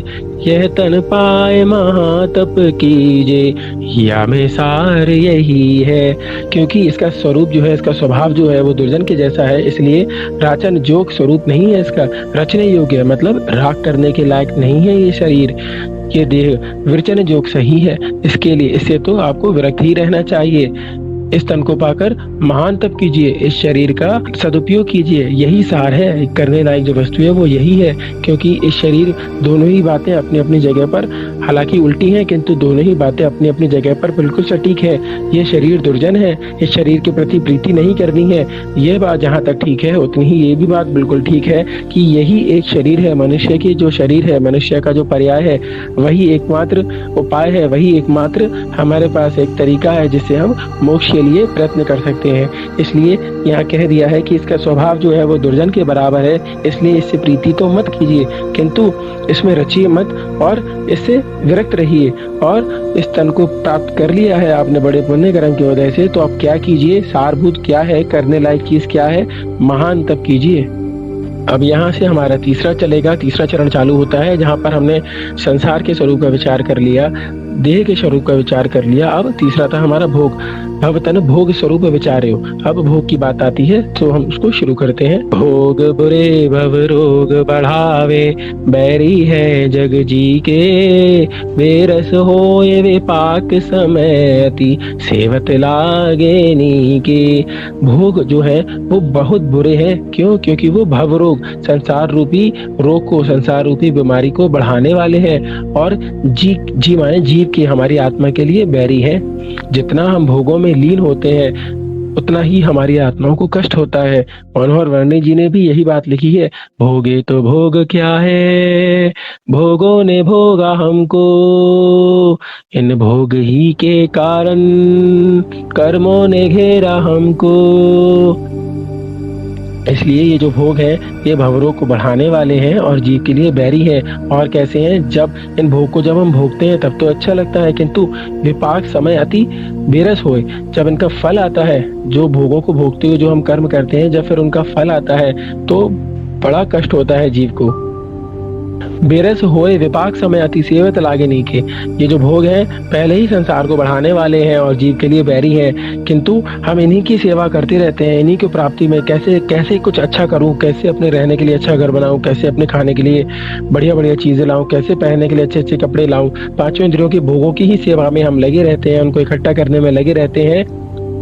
यह तन पाए महातप कीजे, या में सार यही है। क्योंकि इसका स्वरूप जो है, इसका स्वभाव जो है वो दुर्जन के जैसा है, इसलिए राचन जोग स्वरूप नहीं है इसका, रचने योग्य है, मतलब राग करने के लायक नहीं है ये शरीर, ये देह विरचन जोग सही है। इसके लिए, इससे तो आपको विरक्त ही रहना चाहिए। इस तन को पाकर महान तप कीजिए, इस शरीर का सदुपयोग कीजिए, यही सार है। करने लायक जो वस्तु है वो यही है। क्योंकि इस शरीर, दोनों ही बातें अपनी अपनी जगह पर हालांकि उल्टी हैं, किंतु दोनों ही बातें अपनी अपनी जगह पर बिल्कुल सटीक है। ये शरीर दुर्जन है, इस शरीर के प्रति प्रीति नहीं करनी है, ये बात जहाँ तक ठीक है उतनी ही ये भी बात बिल्कुल ठीक है कि यही एक शरीर है। मनुष्य की जो शरीर है, मनुष्य का जो पर्याय है, वही एकमात्र उपाय है, वही एकमात्र हमारे पास एक तरीका है जिससे हम मोक्ष के लिए प्रयत्न कर सकते हैं। इसलिए यहाँ कह दिया है कि इसका स्वभाव जो है वो दुर्जन के बराबर है, इसलिए इससे प्रीति तो मत कीजिए, किंतु इसमें रचिए मत और इससे विरक्त रहिए। और इस तन को प्राप्त कर लिया है आपने बड़े पुण्य कर्म की वजह से, तो अब क्या कीजिए, सारभूत क्या है, करने लायक चीज क्या है, महान तप कीजिए। अब यहाँ से हमारा तीसरा चलेगा, तीसरा चरण चालू होता है, जहाँ पर हमने संसार के स्वरूप का विचार कर लिया, देह के स्वरूप का विचार कर लिया। अब तीसरा था हमारा भोग। भवतन भोग स्वरूप विचारे हो। अब भोग की बात आती है तो हम उसको शुरू करते हैं। भोग बुरे भव रोग बढ़ावे, बैरी है जग जी के, वे रस होए वे पाक समय अति, सेवत लागे नी के। भोग जो है वो बहुत बुरे हैं। क्यों? क्योंकि वो भव रोग, संसार रूपी रोग को, संसार रूपी बीमारी को बढ़ाने वाले हैं और जी माने जीव की, हमारी आत्मा के लिए बैरी है। जितना हम भोगों में लीन होते हैं उतना ही हमारी आत्माओं को कष्ट होता है। मनोहर वर्णी जी ने भी यही बात लिखी है। भोगे तो भोग क्या है, भोगों ने भोगा हमको, इन भोग ही के कारण कर्मों ने घेरा हमको। इसलिए ये जो भोग है ये भवरोग को बढ़ाने वाले हैं और जीव के लिए बैरी है। और कैसे हैं? जब इन भोग को जब हम भोगते हैं तब तो अच्छा लगता है, किंतु विपाक समय अति बेरस होए, जब इनका फल आता है, जो भोगों को भोगते हुए जो हम कर्म करते हैं, जब फिर उनका फल आता है तो बड़ा कष्ट होता है जीव को। बेरस होए विपाक समय अति, सेवत लागे नहीं के। ये जो भोग है पहले ही संसार को बढ़ाने वाले हैं और जीव के लिए बैरी हैं, किंतु हम इन्हीं की सेवा करते रहते हैं। इन्हीं की प्राप्ति में कैसे कैसे कुछ अच्छा करूं, कैसे अपने रहने के लिए अच्छा घर बनाऊं, कैसे अपने खाने के लिए बढ़िया बढ़िया चीजें लाऊं, कैसे पहनने के लिए अच्छे अच्छे कपड़े लाऊं। पांचों इंद्रियों की भोगों की ही सेवा में हम लगे रहते हैं, उनको इकट्ठा करने में लगे रहते हैं।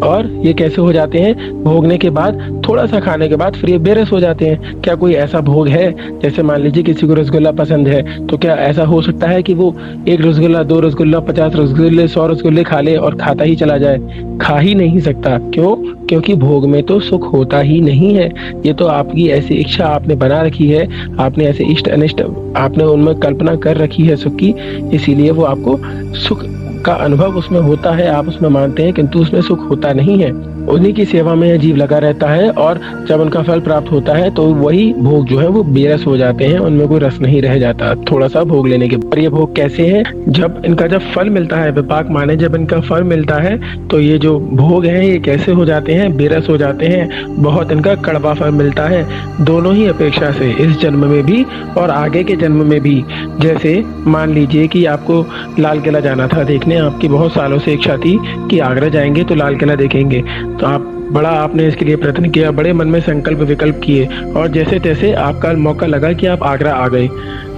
और ये कैसे हो जाते हैं? भोगने के बाद, थोड़ा सा खाने के बाद फिर ये बेरस हो जाते हैं। क्या कोई ऐसा भोग है, जैसे मान लीजिए किसी को रसगुल्ला पसंद है, तो क्या ऐसा हो सकता है कि वो एक रसगुल्ला, 2 रसगुल्ला, 50 रसगुल्ले, 100 रसगुल्ले खा ले और खाता ही चला जाए? खा ही नहीं सकता। क्यों? क्योंकि भोग में तो सुख होता ही नहीं है। ये तो आपकी ऐसी इच्छा आपने बना रखी है, आपने ऐसे इष्ट अनिष्ट आपने उनमें कल्पना कर रखी है सुख की, इसीलिए वो आपको सुख का अनुभव उसमें होता है, आप उसमें मानते हैं, किंतु उसमें सुख होता नहीं है। उन्हीं की सेवा में जीव लगा रहता है और जब उनका फल प्राप्त होता है तो वही भोग जो है वो बेरस हो जाते हैं, उनमें कोई रस नहीं रह जाता थोड़ा सा भोग लेने के बाद। ये भोग कैसे हैं? जब इनका जब फल मिलता है, विपाक माने जब इनका फल मिलता है, तो ये जो भोग हैं ये कैसे हो जाते हैं? बेरस हो जाते हैं। बहुत इनका कड़वा फल मिलता है, दोनों ही अपेक्षा से, इस जन्म में भी और आगे के जन्म में भी। जैसे मान लीजिए कि आपको लाल किला जाना था देखने, आपकी बहुत सालों से इच्छा थी कि आगरा जाएंगे तो लाल किला देखेंगे, तो आपने इसके लिए प्रयत्न किया, बड़े मन में संकल्प विकल्प किए और जैसे तैसे आपका मौका लगा कि आप आगरा आ गए।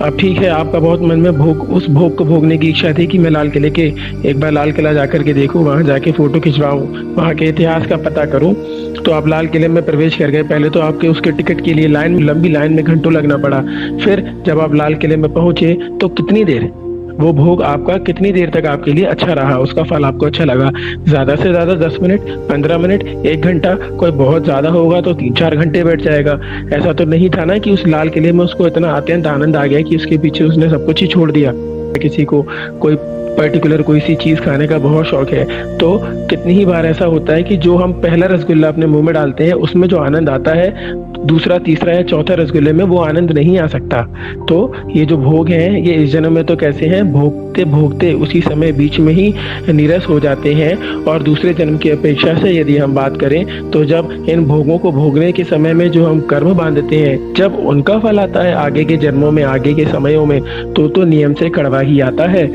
अब ठीक है, आपका बहुत मन में उस भोग को भोगने की इच्छा थी कि मैं लाल किले के एक बार लाल किला जाकर के देखूं, वहां जाके फोटो खिंचवाऊं, वहां के इतिहास का पता करूं। तो आप लाल किले में प्रवेश कर गए। पहले तो आपके उसके टिकट के लिए लंबी लाइन में घंटों लगना पड़ा। फिर जब आप लाल किले में पहुंचे तो कितनी देर, वो भोग आपका कितनी देर तक आपके लिए अच्छा रहा, उसका फल आपको अच्छा लगा? ज्यादा से ज्यादा 10 मिनट, 15 मिनट, 1 घंटा, कोई बहुत ज्यादा होगा तो 3-4 घंटे बैठ जाएगा। ऐसा तो नहीं था ना कि उस लाल किले में उसको इतना अत्यंत आनंद आ गया कि उसके पीछे उसने सब कुछ ही छोड़ दिया। किसी को कोई पर्टिकुलर कोई सी चीज खाने का बहुत शौक है, तो कितनी ही बार ऐसा होता है कि जो हम पहला रसगुल्ला अपने मुंह में डालते हैं उसमें जो आनंद आता है, दूसरा, तीसरा या चौथा रसगुल्ले में वो आनंद नहीं आ सकता। तो ये जो भोग हैं ये इस जन्म में तो कैसे हैं? भोगते भोगते उसी समय बीच में ही नीरस हो जाते हैं। और दूसरे जन्म की अपेक्षा से यदि हम बात करें तो जब इन भोगों को भोगने के समय में जो हम कर्म बांधते हैं, जब उनका फल आता है आगे के जन्मों में, आगे के समयों में, तो नियम से कड़वा ही आता है।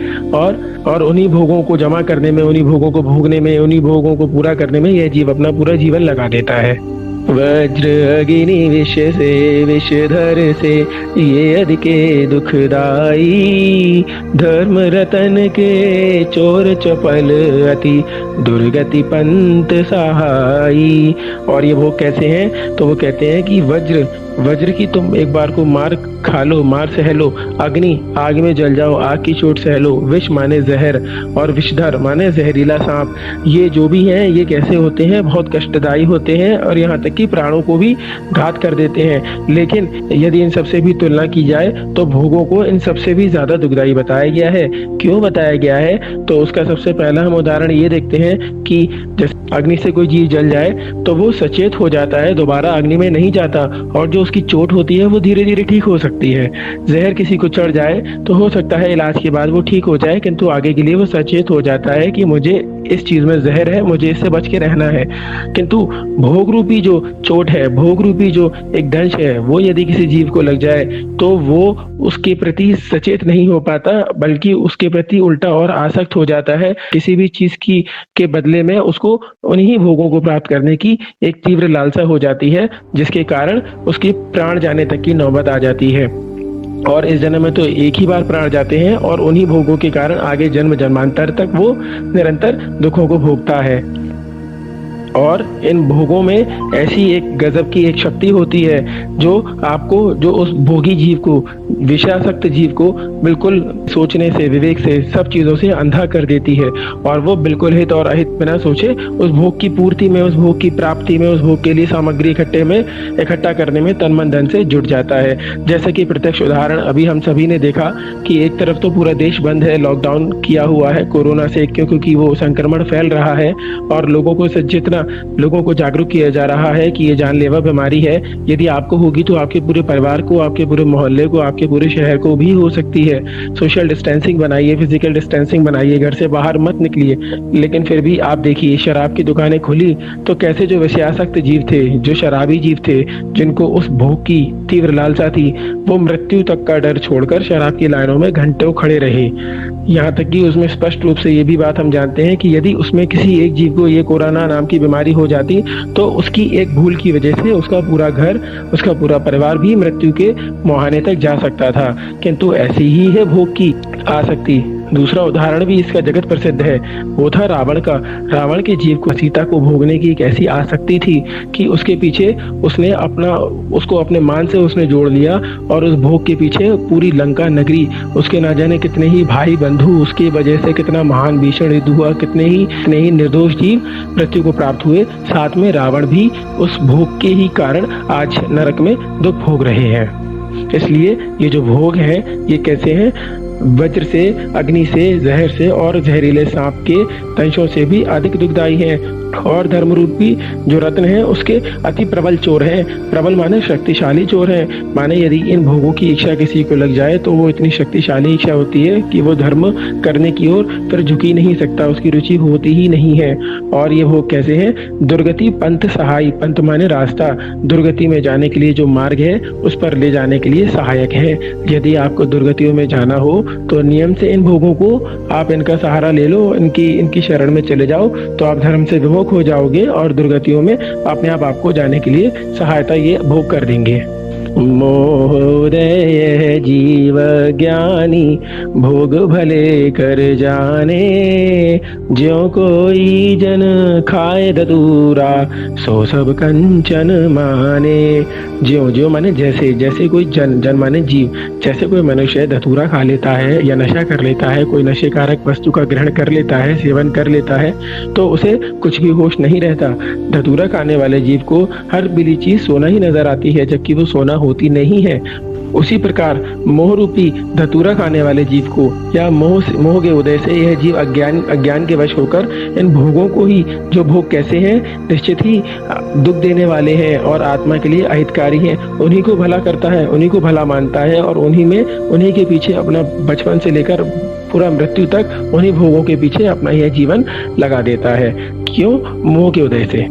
और उन्हीं भोगों को जमा करने में, उन्हीं भोगों को भोगने में, उन्हीं भोगों को पूरा करने में यह जीव अपना पूरा जीवन लगा देता है। वज्र अग्नि विष से विषधर से ये अधिके दुखदाई, धर्म रतन के चोर चपल अति दुर्गति पंत सहाई। और ये भोग कैसे हैं? तो वो कहते हैं कि वज्र की तुम एक बार को मार खा लो, मार सह लो, अग्नि आग में जल जाओ, आग की चोट सह लो, विष माने जहर और विषधर माने जहरीला सांप। ये जो भी हैं ये कैसे होते हैं? बहुत कष्टदायी होते हैं और यहाँ तक कि प्राणों को भी घात कर देते हैं। लेकिन यदि इन सबसे भी तुलना की जाए तो भोगों को इन सबसे भी ज्यादा दुखदायी बताया गया है। क्यों बताया गया है? तो उसका सबसे पहला हम उदाहरण ये देखते हैं कि जैसे अग्नि से कोई जीव जल जाए तो वो सचेत हो जाता है, दोबारा अग्नि में नहीं जाता, और जो जो उसकी चोट होती है वो धीरे धीरे ठीक हो सकती है। जहर किसी को चढ़ जाए तो हो सकता है इलाज के बाद वो ठीक हो जाए, किंतु आगे के लिए वो सचेत हो जाता है कि मुझे इस चीज में जहर है, मुझे इससे बच के रहना है। किंतु भोग रूपी जो चोट है, भोग रूपी जो एक दंश है, वो यदि किसी जीव को लग जाए तो वो उसके प्रति सचेत नहीं हो पाता, बल्कि उसके प्रति उल्टा और आसक्त हो जाता है। किसी भी चीज की के बदले में उसको उन्हीं भोगों को प्राप्त करने की एक तीव्र लालसा हो जाती है, जिसके कारण उसके प्राण जाने तक की नौबत आ जाती है। और इस जन्म में तो एक ही बार प्राण जाते हैं और उन्हीं भोगों के कारण आगे जन्म जन्मांतर तक वो निरंतर दुखों को भोगता है। और इन भोगों में ऐसी एक गजब की एक शक्ति होती है जो आपको, जो उस भोगी जीव को, विषयासक्त जीव को बिल्कुल सोचने से, विवेक से, सब चीजों से अंधा कर देती है, और वो बिल्कुल हित और अहित बिना सोचे उस भोग की पूर्ति में, उस भोग की प्राप्ति में, उस भोग के लिए सामग्री इकट्ठा करने में तन मन धन से जुट जाता है। जैसे कि प्रत्यक्ष उदाहरण अभी हम सभी ने देखा कि एक तरफ तो पूरा देश बंद है, लॉकडाउन किया हुआ है कोरोना से, क्योंकि वो संक्रमण फैल रहा है और लोगों को जितना लोगों को जागरूक किया जा रहा है कि ये जानलेवा बीमारी है, यदि आपको होगी तो आपके पूरे परिवार को, आपके पूरे मोहल्ले को, आपके पूरे शहर को भी हो सकती है। सोशल डिस्टेंसिंग बनाइए, फिजिकल डिस्टेंसिंग बनाइए, घर से बाहर मत निकलिए। लेकिन फिर भी आप देखिए, शराब की दुकानें खुली तो कैसे जो विषयासक्त जीव थे, जो शराबी जीव थे, जिनको उस भोग की तीव्र लालसा थी, वो मृत्यु तक का डर छोड़कर शराब की लाइनों में घंटों खड़े रहे। यहाँ तक कि उसमें स्पष्ट रूप से ये भी बात हम जानते हैं कि यदि उसमें किसी एक जीव को ये कोरोना नाम की बीमारी हो जाती तो उसकी एक भूल की वजह से उसका पूरा घर, उसका पूरा परिवार भी मृत्यु के मुहाने तक जा सकता था। किंतु ऐसी ही है भोग की आसक्ति। दूसरा उदाहरण भी इसका जगत प्रसिद्ध है, वो था रावण का। रावण के जीव को सीता को भोगने की एक ऐसी आसक्ति थी कि उसके पीछे उसको अपने मान से उसने जोड़ लिया, और उस भोग के पीछे पूरी लंका नगरी, उसके ना जाने कितने ही भाई बंधु, उसकी वजह से कितना महान भीषण युद्ध हुआ, कितने ही निर्दोष जीव मृत्यु को प्राप्त हुए। साथ में रावण भी उस भोग के ही कारण आज नरक में दुख भोग रहे हैं। इसलिए ये जो भोग है ये कैसे हैं? वज्र से, अग्नि से, जहर से और जहरीले सांप के दंशों से भी अधिक दुखदायी हैं। और धर्म रूपी जो रत्न है उसके अति प्रबल चोर हैं। प्रबल माने शक्तिशाली चोर हैं, माने यदि इन भोगों की इच्छा किसी को लग जाए तो वो इतनी शक्तिशाली इच्छा होती है कि वो धर्म करने की ओर फिर झुक ही नहीं सकता, उसकी रुचि होती ही नहीं है। और ये भोग कैसे हैं? दुर्गति पंथ सहाय, पंथ माने रास्ता, दुर्गति में जाने के लिए जो मार्ग है उस पर ले जाने के लिए सहायक है। यदि आपको दुर्गतियों में जाना हो तो नियम से इन भोगों को आप इनका सहारा ले लो, इनकी शरण में चले जाओ, तो आप धर्म से विमुख हो जाओगे और दुर्गतियों में अपने आप आपको जाने के लिए सहायता ये भोग कर देंगे। मोहदय जीव ज्ञानी भोग भले कर जाने, ज्यों कोई जन खाए धतूरा सो सब कंचन माने। ज्यों ज्यों माने जैसे, जैसे कोई जन माने जीव, जैसे कोई मनुष्य धतूरा खा लेता है या नशा कर लेता है, कोई नशेकारक वस्तु का ग्रहण कर लेता है, सेवन कर लेता है, तो उसे कुछ भी होश नहीं रहता। धतूरा खाने वाले जीव को हर बिली चीज सोना ही नजर आती है, जबकि वो सोना होती नहीं है। उसी प्रकार मोह रूपी धतूरा खाने वाले जीव को या मोह के उदय से यह जीव अज्ञान के वश होकर इन भोगों को ही, जो भोग कैसे हैं, निश्चित ही दुख देने वाले हैं और आत्मा के लिए अहितकारी हैं, उन्हीं को भला करता है, उन्हीं को भला मानता है और उन्हीं के पीछे अपना बचपन से लेकर पूरा मृत्यु तक उन्हीं भोगों के पीछे अपना यह जीवन लगा देता है। क्यों? मोह के उदय से।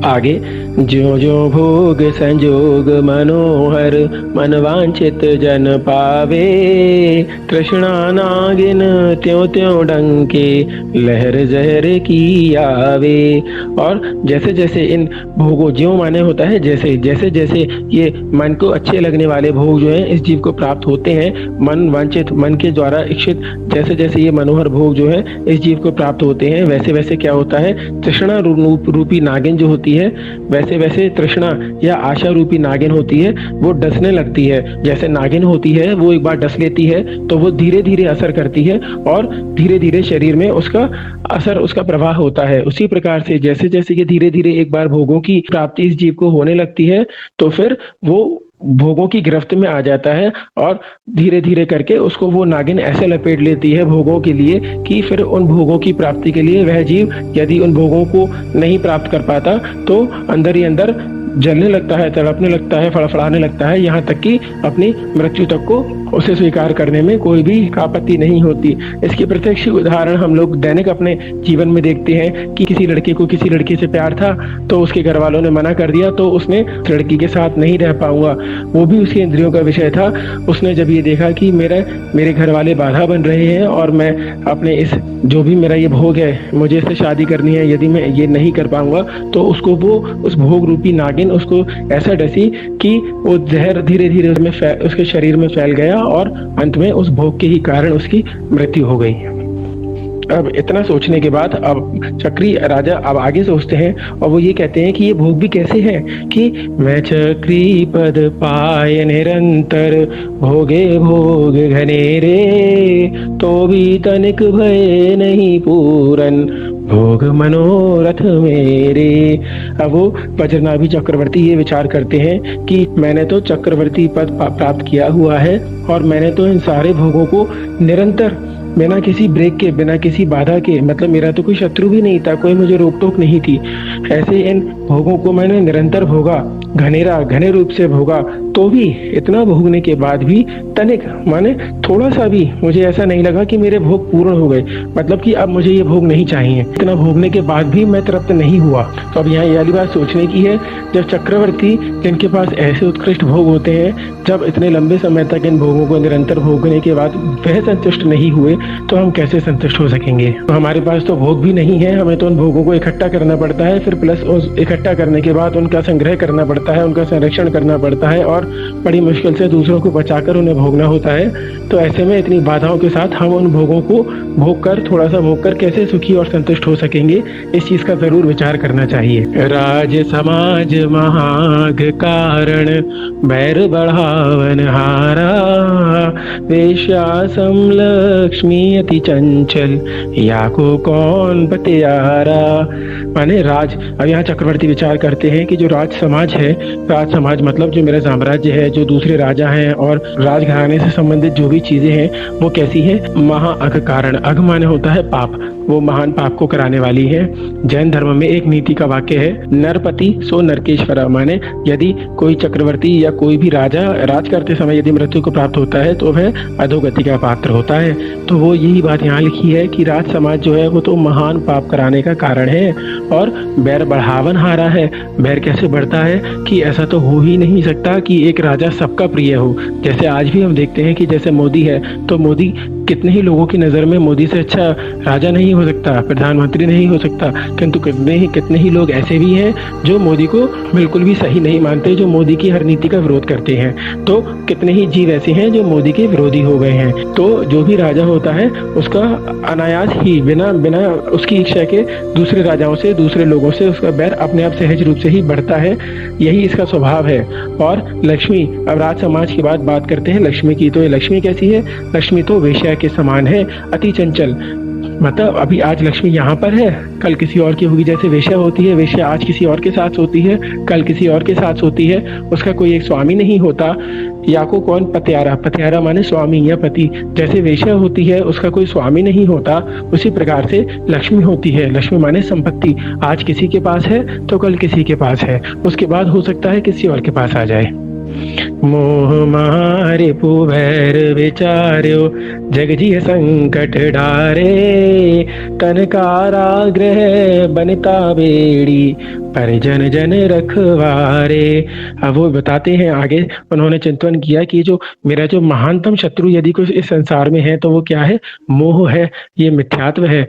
आगे, ज्यों ज्यों भोग संजोग मनोहर, मन वांछित जन पावे, तृष्णा नागिन त्यों त्यों डंके, लहर जहर की आवे। और जैसे जैसे इन भोगों, ज्यों माने होता है जैसे, जैसे जैसे ये मन को अच्छे लगने वाले भोग जो हैं इस जीव को प्राप्त होते हैं, मन वांछित, मन के द्वारा इच्छित, जैसे जैसे ये मनोहर भोग जो है इस जीव को प्राप्त होते हैं, वैसे वैसे क्या होता है, तृष्णा रूपी नागिन जो होती है, वैसे वैसे तृष्णा या आशा रूपी नागिन होती है, वो डसने लगती है। जैसे नागिन होती है वो एक बार डस लेती है तो वो धीरे धीरे असर करती है और धीरे धीरे शरीर में उसका असर, उसका प्रवाह होता है। उसी प्रकार से जैसे जैसे ये धीरे धीरे एक बार भोगों की प्राप्ति इस जीव को होने लगती है तो फिर वो भोगों की गिरफ्त में आ जाता है और धीरे धीरे करके उसको वो नागिन ऐसे लपेट लेती है भोगों के लिए कि फिर उन भोगों की प्राप्ति के लिए वह जीव यदि उन भोगों को नहीं प्राप्त कर पाता तो अंदर ही अंदर जलने लगता है, तड़पने लगता है, फड़फड़ाने लगता है, यहाँ तक कि अपनी मृत्यु तक को उसे स्वीकार करने में कोई भी आपत्ति नहीं होती। इसके प्रत्यक्ष उदाहरण हम लोग दैनिक अपने जीवन में देखते हैं कि किसी लड़के को किसी लड़की से प्यार था तो उसके घर वालों ने मना कर दिया, तो उसने लड़की के साथ नहीं रह पाऊंगा, वो भी उसके इंद्रियों का विषय था। उसने जब ये देखा कि मेरे घर वाले बाधा बन रहे हैं और मैं अपने इस जो भी मेरा ये भोग है, मुझे इससे शादी करनी है, यदि मैं ये नहीं कर पाऊंगा तो उसको वो उस भोग रूपी नागिन उसको ऐसा डसी कि वो जहर धीरे धीरे उसके शरीर में फैल गया और अंत में उस भोग के ही कारण उसकी मृत्यु हो गई। अब इतना सोचने के बाद अब चक्री राजा अब आगे सोचते हैं और वो ये कहते हैं कि ये भोग भी कैसे है कि मैं चक्री पद पाए निरंतर भोगे भोग घनेरे, तो भी तनिक भय नहीं पूरन भोग मनोरथ मेरे। अब वो वज्रनाभि चक्रवर्ती ये विचार करते हैं कि मैंने तो चक्रवर्ती पद प्राप्त किया हुआ है और मैंने तो इन सारे भोगों को निरंतर बिना किसी ब्रेक के, बिना किसी बाधा के, मतलब मेरा तो कोई शत्रु भी नहीं था, कोई मुझे रोक टोक नहीं थी, ऐसे इन भोगों को मैंने निरंतर भोगा, घने रूप से भोगा, तो भी इतना भोगने के बाद भी तनिक माने थोड़ा सा भी मुझे ऐसा नहीं लगा कि मेरे भोग पूर्ण हो गए, मतलब कि अब मुझे ये भोग नहीं चाहिए। इतना भोगने के बाद भी मैं तृप्त नहीं हुआ। तो अब यहाँ ये वाली बात सोचने की है, जब चक्रवर्ती जिनके पास ऐसे उत्कृष्ट भोग होते हैं, जब इतने लंबे समय तक इन भोगों को निरंतर भोगने के बाद वह संतुष्ट नहीं हुए तो हम कैसे संतुष्ट हो सकेंगे। तो हमारे पास तो भोग भी नहीं है, हमें तो उन भोगों को इकट्ठा करना पड़ता है, फिर प्लस उस इकट्ठा करने के बाद उनका संग्रह करना पड़ता है, उनका संरक्षण करना पड़ता है और बड़ी मुश्किल से दूसरों को बचाकर उन्हें भोगना होता है। तो ऐसे में इतनी बाधाओं के साथ हम उन भोगों को भोग कर, थोड़ा सा भोग कर कैसे सुखी और संतुष्ट हो सकेंगे, इस चीज का जरूर विचार करना चाहिए। राज समाज महाग कारण बैर बढ़ावन हारा, वेश्या समलक्ष्मी अति चंचल या को कौन बतियारा। माने राज, अब यहाँ चक्रवर्ती विचार करते हैं कि जो राज समाज है, राज समाज मतलब जो मेरा साम्राज्य है, जो दूसरे राजा हैं और राजघराने से संबंधित जो भी चीजें हैं वो कैसी है, महाअघ कारण। अघ माने होता है पाप, वो महान पाप को कराने वाली है। जैन धर्म में एक नीति का वाक्य है, नरपति सो नरकेश्वरा, माने यदि कोई चक्रवर्ती या कोई भी राजा राज करते समय यदि मृत्यु को प्राप्त होता है तो वह अधोगति का पात्र होता है। तो वो यही बात यहाँ लिखी है कि राज समाज जो है वो तो महान पाप कराने का कारण है और बैर बढ़ावन हारा है। बैर कैसे बढ़ता है कि ऐसा तो हो ही नहीं सकता कि एक राजा सबका प्रिय हो। जैसे आज भी हम देखते हैं कि जैसे मोदी है, तो मोदी कितने ही लोगों की नज़र में मोदी से अच्छा राजा नहीं हो सकता, प्रधानमंत्री नहीं हो सकता, किंतु कितने ही लोग ऐसे भी हैं जो मोदी को बिल्कुल भी सही नहीं मानते, जो मोदी की हर नीति का विरोध करते हैं। तो कितने ही जीव ऐसे हैं जो मोदी के विरोधी हो गए हैं। तो जो भी राजा होता है उसका अनायास ही बिना बिना उसकी इच्छा के दूसरे राजाओं से, दूसरे लोगों से उसका बैर अपने आप सहज रूप से ही बढ़ता है, यही इसका स्वभाव है। और लक्ष्मी, अब राज समाज की बात करते हैं लक्ष्मी की, तो ये लक्ष्मी कैसी है, लक्ष्मी तो वेश्या के समान है, अति चंचल, मतलब अभी आज लक्ष्मी यहाँ पर है, कल किसी और की होगी। जैसे वेश्या होती है, वेश्या आज किसी और के साथ होती है, कल किसी और के साथ होती है, उसका कोई एक स्वामी नहीं होता। या को कौन पतियारा, पतियारा माने स्वामी या पति। जैसे वेश्या होती है उसका कोई स्वामी नहीं होता, उसी प्रकार से लक्ष्मी होती है। लक्ष्मी माने संपत्ति, आज किसी के पास है तो कल किसी के पास है, उसके बाद हो सकता है किसी और के पास आ जाए। मोह मारे पुभैर विचार्यो जग जी संकट डारे, तन कारागृह बनिता बेड़ी पर जन जन रखवारे। अब वो बताते हैं आगे, उन्होंने चिंतन किया कि जो मेरा जो महानतम शत्रु यदि कुछ इस संसार में है तो वो क्या है, मोह है, ये मिथ्यात्व है,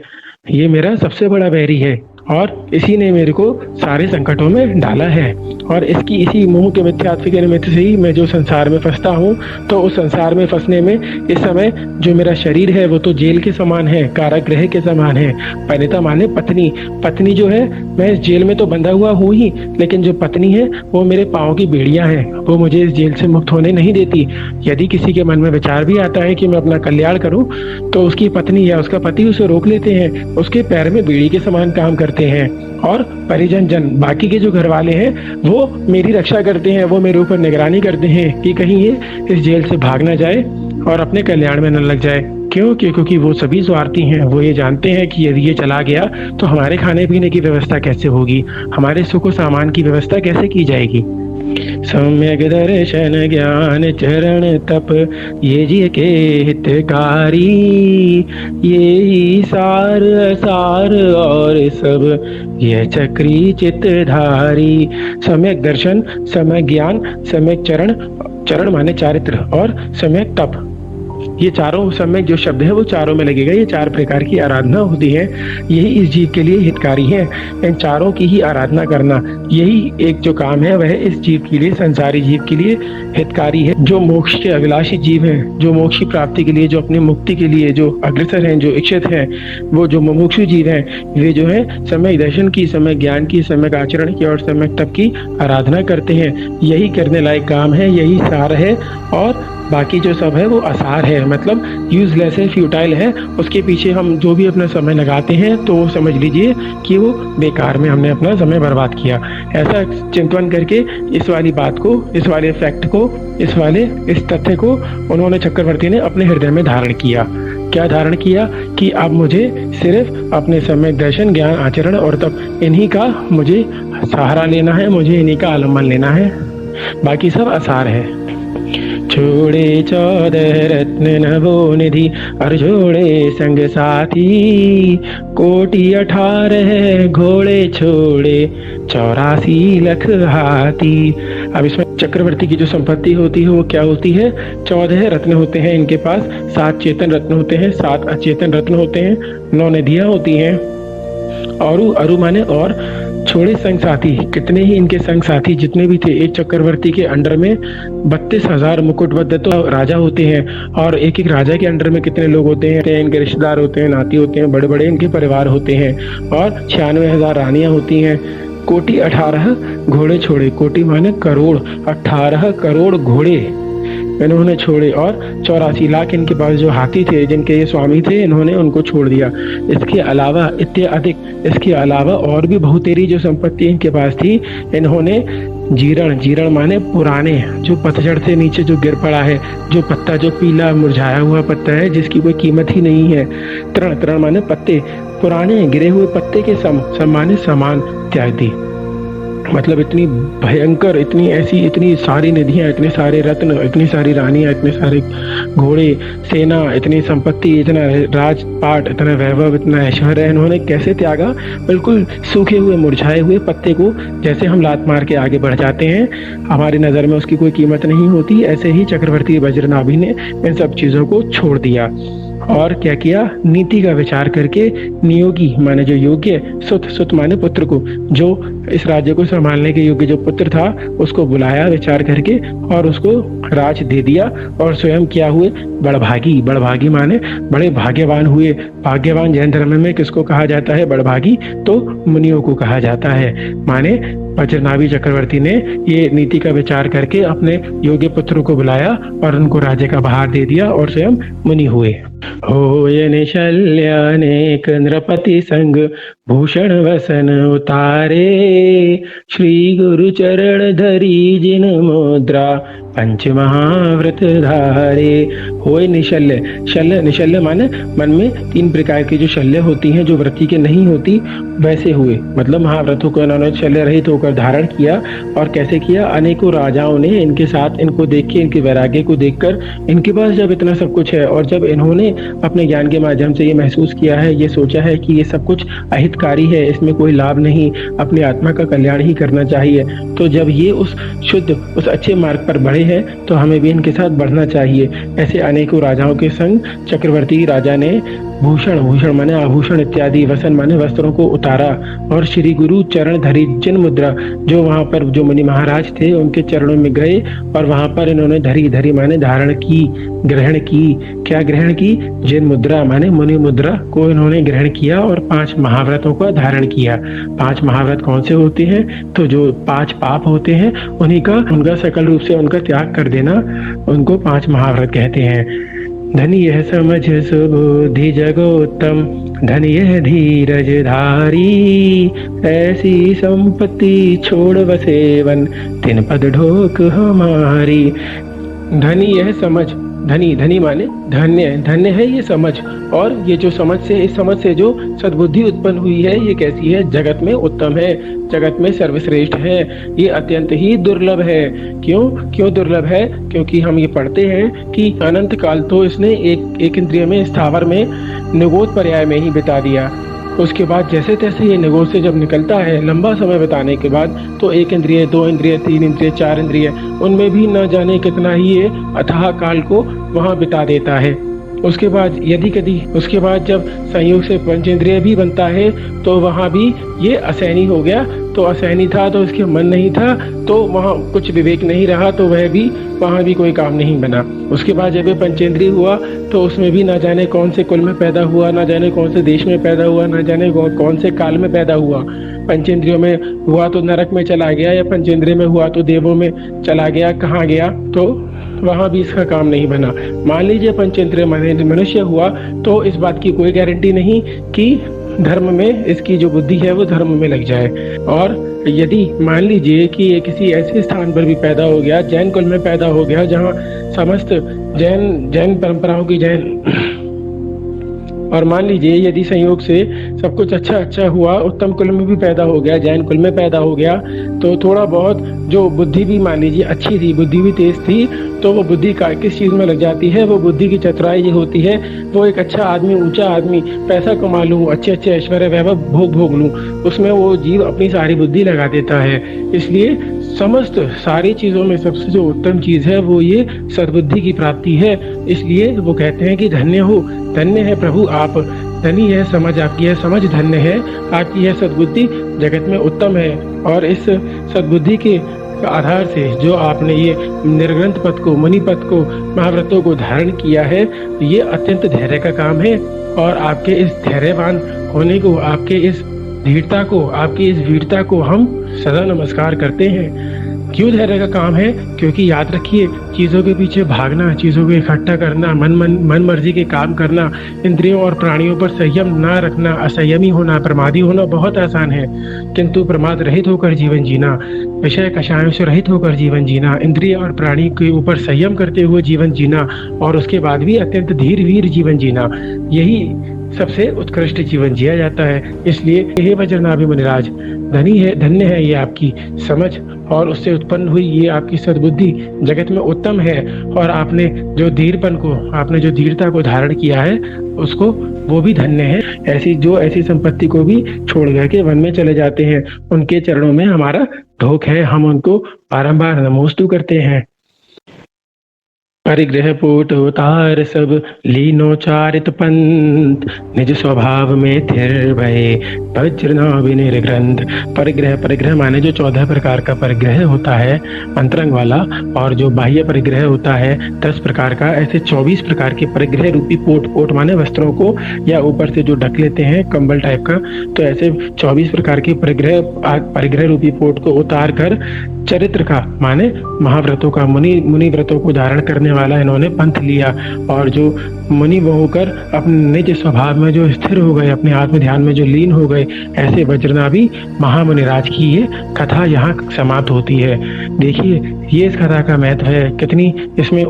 ये मेरा सबसे बड़ा बैरी है और इसी ने मेरे को सारे संकटों में डाला है। और इसकी इसी मोह के मिथ्यात्व के निमित्त से ही मैं जो संसार में फंसता हूँ। तो उस संसार में फंसने में इस समय जो मेरा शरीर है वो तो जेल के समान है, कारागृह के समान है। परिणीता माने पत्नी, पत्नी जो है, मैं इस जेल में तो बंधा हुआ हूँ ही, लेकिन जो पत्नी है वो मेरे पाँव की बेड़ियां हैं, वो मुझे इस जेल से मुक्त होने नहीं देती। यदि किसी के मन में विचार भी आता है कि मैं अपना कल्याण करूँ तो उसकी पत्नी या उसका पति उसे रोक लेते हैं, उसके पैर में बेड़ी के समान काम करते हैं। और परिजन जन, बाकी के जो घर वाले हैं वो मेरी रक्षा करते हैं, वो मेरे ऊपर निगरानी करते हैं कि कहीं ये इस जेल से भाग ना जाए और अपने कल्याण में न लग जाए। क्यों? क्योंकि वो सभी स्वार्थी हैं। वो ये जानते हैं कि यदि ये चला गया तो हमारे खाने पीने की व्यवस्था कैसे होगी, हमारे सुख सामान की व्यवस्था कैसे की जाएगी। सम्यक दर्शन ज्ञान चरण तप ये जी के हितकारी, ये ही सार असार और सब यह चक्री चित्तधारी। सम्यक दर्शन, सम्यक ज्ञान, सम्यक चरण, चरण माने चारित्र, और सम्यक तप, ये चारों सम्यक जो शब्द है वो चारों में लगेगा। ये 4 प्रकार की आराधना होती है, यही इस जीव के लिए हितकारी है। इन चारों की ही आराधना करना, यही एक जो काम है वह इस जीव के लिए, संसारी जीव के लिए हितकारी है। जो मोक्ष के अभिलाषी जीव हैं, जो मोक्ष की प्राप्ति के लिए, जो अपनी मुक्ति के लिए जो अग्रसर हैं, जो इच्छित हैं, वो जो मुमुक्षु जीव हैं, वे जो है सम्यक दर्शन की, सम्यक ज्ञान की, सम्यक आचरण की और सम्यक तप की आराधना करते हैं। यही करने लायक काम है, यही सार है, और बाकी जो सब है वो आसार है, मतलब यूजलेस है, फ्यूटाइल है। उसके पीछे हम जो भी अपना समय लगाते हैं तो समझ लीजिए कि वो बेकार में हमने अपना समय बर्बाद किया। ऐसा चिंतन करके इस वाली बात को, इस वाले फैक्ट को, इस तथ्य को उन्होंने, चक्रवर्ती ने अपने हृदय में धारण किया। क्या धारण किया? कि अब मुझे सिर्फ अपने समय दर्शन, ज्ञान, आचरण और तप, इन्हीं का मुझे सहारा लेना है, मुझे इन्हीं का आलम्बन लेना है, बाकी सब आसार है। छोड़े 14 रत्न नभो निधि और जोड़े संग साथी, कोटि 18 घोड़े छोड़े 84 लाख हाथी। अब इसमें चक्रवर्ती की जो संपत्ति होती है वो क्या होती है? 14 रत्न होते हैं इनके पास, 7 चेतन रत्न होते हैं, 7 अचेतन रत्न होते हैं, 9 निधियां होती हैं, अरु माने और, छोड़े संग साथी। कितने ही इनके संग साथी जितने भी थे, एक चक्रवर्ती के अंडर में 32,000 मुकुटबद्ध तो राजा होते हैं, और एक एक राजा के अंडर में कितने लोग होते हैं? इनके रिश्तेदार होते हैं, नाती होते हैं, बड़े बड़े इनके परिवार होते हैं, और 96,000 रानियां होती हैं। कोटि 18 घोड़े छोड़े, कोटि माने करोड़, 18 करोड़ घोड़े इन्होंने छोड़े, और 84 लाख इनके पास जो हाथी थे, जिनके ये स्वामी थे, इन्होंने उनको छोड़ दिया। इसके अलावा इत्यादि, इसके अलावा और भी बहुतेरी जो संपत्ति इनके पास थी, इन्होंने जीर्ण, जीर्ण माने पुराने, जो पतझड़ से नीचे जो गिर पड़ा है, जो पत्ता, जो पीला मुरझाया हुआ पत्ता है जिसकी कोई कीमत ही नहीं है। तृण, तृण माने पत्ते, पुराने गिरे हुए पत्ते के सम माने समान त्याग, मतलब इतनी भयंकर, इतनी ऐसी, इतनी सारी निधियां, इतने सारे रत्न, इतनी सारी रानियां, इतने सारे घोड़े, सेना, इतनी संपत्ति, इतना राजपाट, इतना वैभव, इतना ऐश्वर्य इन्होंने कैसे त्यागा? बिल्कुल सूखे हुए, मुरझाए हुए पत्ते को जैसे हम लात मार के आगे बढ़ जाते हैं, हमारी नजर में उसकी कोई कीमत नहीं होती, ऐसे ही चक्रवर्ती वज्रनाभि ने इन सब चीजों को छोड़ दिया। और क्या किया? नीति का विचार करके नियोगी माने जो योग्य, सुत, सुत माने पुत्र को, जो इस राज्य को संभालने के योग्य जो पुत्र था उसको बुलाया विचार करके, और उसको राज दे दिया। और स्वयं क्या हुए? बड़भागी, बड़भागी माने बड़े भाग्यवान हुए। भाग्यवान जैन धर्म में किसको कहा जाता है? बड़भागी, तो मुनियों को कहा जाता है। माने वज्रनाभि चक्रवर्ती ने ये नीति का विचार करके अपने योग्य पुत्रों को बुलाया और उनको राज्य का भार दे दिया, और स्वयं मुनि हुए। होय निशल्य अनेक नृपति संग भूषण वसन उतारे, श्री गुरु चरण धरी जिन मुद्रा पंच महाव्रत धारे। होय निशल्य, शल्य, निशल्य माने मन में 3 प्रकार की जो शल्य होती हैं, जो वृत्ति के नहीं होती, वैसे हुए, मतलब महाव्रतों को इन्होंने शल्य रहित होकर धारण किया। और कैसे किया? अनेकों राजाओं ने इनके साथ, इनको देख के, इनके वैराग्य को देखकर, इनके पास जब इतना सब कुछ है, और जब इन्होंने अपने ज्ञान के माध्यम से ये महसूस किया है, ये सोचा है कि ये सब कुछ अहितकारी है, इसमें कोई लाभ नहीं, अपनी आत्मा का कल्याण ही करना चाहिए, तो जब ये उस शुद्ध, उस अच्छे मार्ग पर बढ़े हैं तो हमें भी इनके साथ बढ़ना चाहिए। ऐसे अनेकों राजाओं के संग चक्रवर्ती राजा ने भूषण, भूषण माने आभूषण इत्यादि, वसन माने वस्त्रों को उतारा, और श्री गुरु चरण धरी जिन मुद्रा, जो वहां पर जो मुनि महाराज थे उनके चरणों में गए, और वहां पर इन्होंने धरी, धरी माने धारण की, ग्रहण की। क्या ग्रहण की? जिन मुद्रा माने मुनि मुद्रा को इन्होंने ग्रहण किया, और 5 महाव्रतों का धारण किया। 5 महाव्रत कौन से होते हैं? तो जो 5 पाप होते हैं उन्हीं का, उनका सकल रूप से उनका त्याग कर देना, उनको 5 महाव्रत कहते हैं। धनी यह समझ सुबुद्धि जगोत्तम, धनी यह धीरज धारी, ऐसी संपत्ति छोड़ बसेवन, 3 पद ढोक हमारी। धनी यह समझ, धनी, धनी माने धन्य, धन्य है ये समझ। और ये जो समझ से, इस समझ से जो सद्बुद्धि उत्पन्न हुई है, ये कैसी है? जगत में उत्तम है, जगत में सर्वश्रेष्ठ है, ये अत्यंत ही दुर्लभ है। क्यों दुर्लभ है? क्योंकि हम ये पढ़ते हैं कि अनंत काल तो इसने एक इंद्रिय में, स्थावर में, निगोद पर्याय में ही बिता दिया। उसके बाद जैसे तैसे ये निगोद से जब निकलता है, लंबा समय बिताने के बाद, तो 1 इंद्रिय, 2 इंद्रिय, 3 इंद्रिय, 4 इंद्रिय, उनमें भी न जाने कितना ही ये अथाह काल को वहाँ बिता देता है। उसके बाद उसके बाद जब संयोग से पंचेंद्रिय भी बनता है, तो वहाँ भी ये असैनी हो गया। तो असैनी था तो उसके मन नहीं था, तो वहाँ कुछ विवेक नहीं रहा, तो वह भी वहाँ भी कोई काम नहीं बना। उसके बाद जब ये पंचेंद्रिय हुआ, तो उसमें भी ना जाने कौन से कुल में पैदा हुआ, ना जाने कौन से देश में पैदा हुआ, ना जाने कौन से काल में पैदा हुआ। पंचेंद्रियों में हुआ तो नरक में चला गया, या पंचेंद्रिय में हुआ तो देवों में चला गया, कहाँ गया? तो वहाँ भी इसका काम नहीं बना। मान लीजिए पंचेंद्रिय मनुष्य हुआ, तो इस बात की कोई गारंटी नहीं कि धर्म में इसकी जो बुद्धि है वो धर्म में लग जाए। और यदि मान लीजिए कि ये किसी ऐसे स्थान पर भी पैदा हो गया, जैन कुल में पैदा हो गया, जहाँ समस्त जैन परंपराओं की और मान लीजिए यदि संयोग से सब कुछ अच्छा हुआ, उत्तम कुल में भी पैदा हो गया, जैन कुल में पैदा हो गया, तो थोड़ा बहुत जो बुद्धि भी मान लीजिए अच्छी थी, बुद्धि भी तेज थी, तो वो बुद्धि का किस चीज़ में लग जाती है? वो बुद्धि की चतुराई ये होती है, वो एक अच्छा आदमी, ऊंचा आदमी, पैसा कमा लूँ, अच्छे ऐश्वर्य वैभव भोग लूँ, उसमें वो जीव अपनी सारी बुद्धि लगा देता है। इसलिए समस्त सारी चीज़ों में सबसे जो उत्तम चीज़ है वो ये सद्बुद्धि की प्राप्ति है। इसलिए वो कहते हैं कि धन्य हो, धन्य है प्रभु आप, धनी है समझ, आपकी है समझ धन्य है, आपकी है सद्बुद्धि जगत में उत्तम है। और इस सद्बुद्धि के आधार से जो आपने ये निर्ग्रंथ पद को, मुनि पद को, महाव्रतों को धारण किया है, ये अत्यंत धैर्य का काम है। और आपके इस धैर्यवान होने को, आपके इस धीरता को, आपकी इस वीरता को हम सदा नमस्कार करते हैं। क्यों धैर्य का काम है? क्योंकि याद रखिए, चीज़ों के पीछे भागना, चीज़ों को इकट्ठा करना, मन मर्जी के काम करना, इंद्रियों और प्राणियों पर संयम ना रखना, असंयमी होना, प्रमादी होना बहुत आसान है, किंतु प्रमाद रहित होकर जीवन जीना, विषय कषायों से रहित होकर जीवन जीना, इंद्रिय और प्राणी के ऊपर संयम करते हुए जीवन जीना, और उसके बाद भी अत्यंत धीर वीर जीवन जीना, यही सबसे उत्कृष्ट जीवन जिया जाता है। इसलिए हे वज्रनाभि मुनिराज, धन्य है ये आपकी समझ, और उससे उत्पन्न हुई ये आपकी सद्बुद्धि जगत में उत्तम है। और आपने जो धीरता को धारण किया है, उसको वो भी धन्य है। ऐसी संपत्ति को भी छोड़ करके वन में चले जाते हैं, उनके चरणों में हमारा ढोक है, हम उनको बारंबार नमोस्तु करते हैं। परिग्रह पूट उतार सब लीनोचारित पंथ, निज स्वभाव में थिर भये वज्रनाभि निर्ग्रंथ। परिग्रह माने जो 14 प्रकार का परिग्रह होता है अंतरंग वाला, और जो बाह्य परिग्रह होता है 10 प्रकार का, ऐसे 24 प्रकार के परिग्रह रूपी पोट माने वस्त्रों को या ऊपर से जो ढक लेते हैं कंबल टाइप का, तो ऐसे 24 प्रकार के परिग्रह रूपी पोट को उतार कर चरित्र का माने महाव्रतों का, मुनि व्रतों को धारण करने वाला इन्होंने पंथ लिया, और जो मुनि वो होकर अपने निज स्वभाव में जो स्थिर हो गए, अपने आत्म ध्यान में जो लीन हो गए, ऐसे वज्रनाभि महामुनिराज की ये कथा यहाँ समाप्त होती है। देखिए ये इस कथा का महत्व है, कितनी इसमें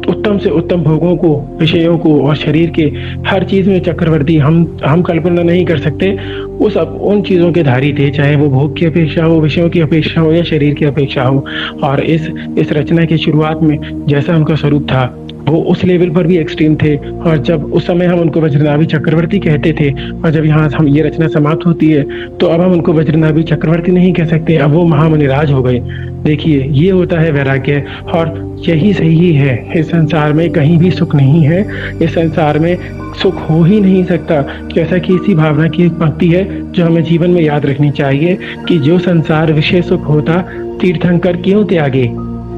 उत्तम से उत्तम भोगों को, विषयों को और शरीर के हर चीज में चक्रवर्ती हम कल्पना नहीं कर सकते उन चीजों के धारी थे, चाहे वो भोग की अपेक्षा हो, विषयों की अपेक्षा हो या शरीर की अपेक्षा हो। और इस रचना की शुरुआत में जैसा उनका स्वरूप था वो उस लेवल पर भी एक्सट्रीम थे, और जब उस समय हम उनको वज्रनाभि चक्रवर्ती कहते थे, और जब यहाँ हम ये रचना समाप्त होती है तो अब हम उनको वज्रनाभि चक्रवर्ती नहीं कह सकते, अब वो महामुनिराज हो गए। देखिए ये होता है वैराग्य, और यही सही है। इस संसार में कहीं भी सुख नहीं है, इस संसार में सुख हो ही नहीं सकता। जैसा कि इसी भावना की एक पंक्ति है जो हमें जीवन में याद रखनी चाहिए कि जो संसार विषय सुख होता, तीर्थंकर क्यों त्यागे,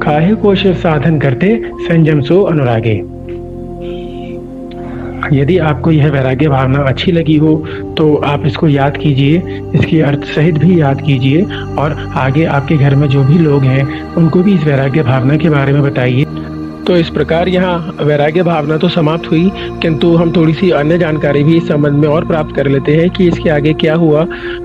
काहे को शिव साधन करते, संयम सो अनुरागे। यदि आपको यह वैराग्य भावना अच्छी लगी हो तो आप इसको याद कीजिए, इसके अर्थ सहित भी याद कीजिए, और आगे आपके घर में जो भी लोग हैं उनको भी इस वैराग्य भावना के बारे में बताइए। तो इस प्रकार यहाँ वैराग्य भावना तो समाप्त हुई, किंतु हम थोड़ी सी अन्य जानकारी भी इस संबंध में और प्राप्त कर लेते हैं कि इसके आगे क्या हुआ।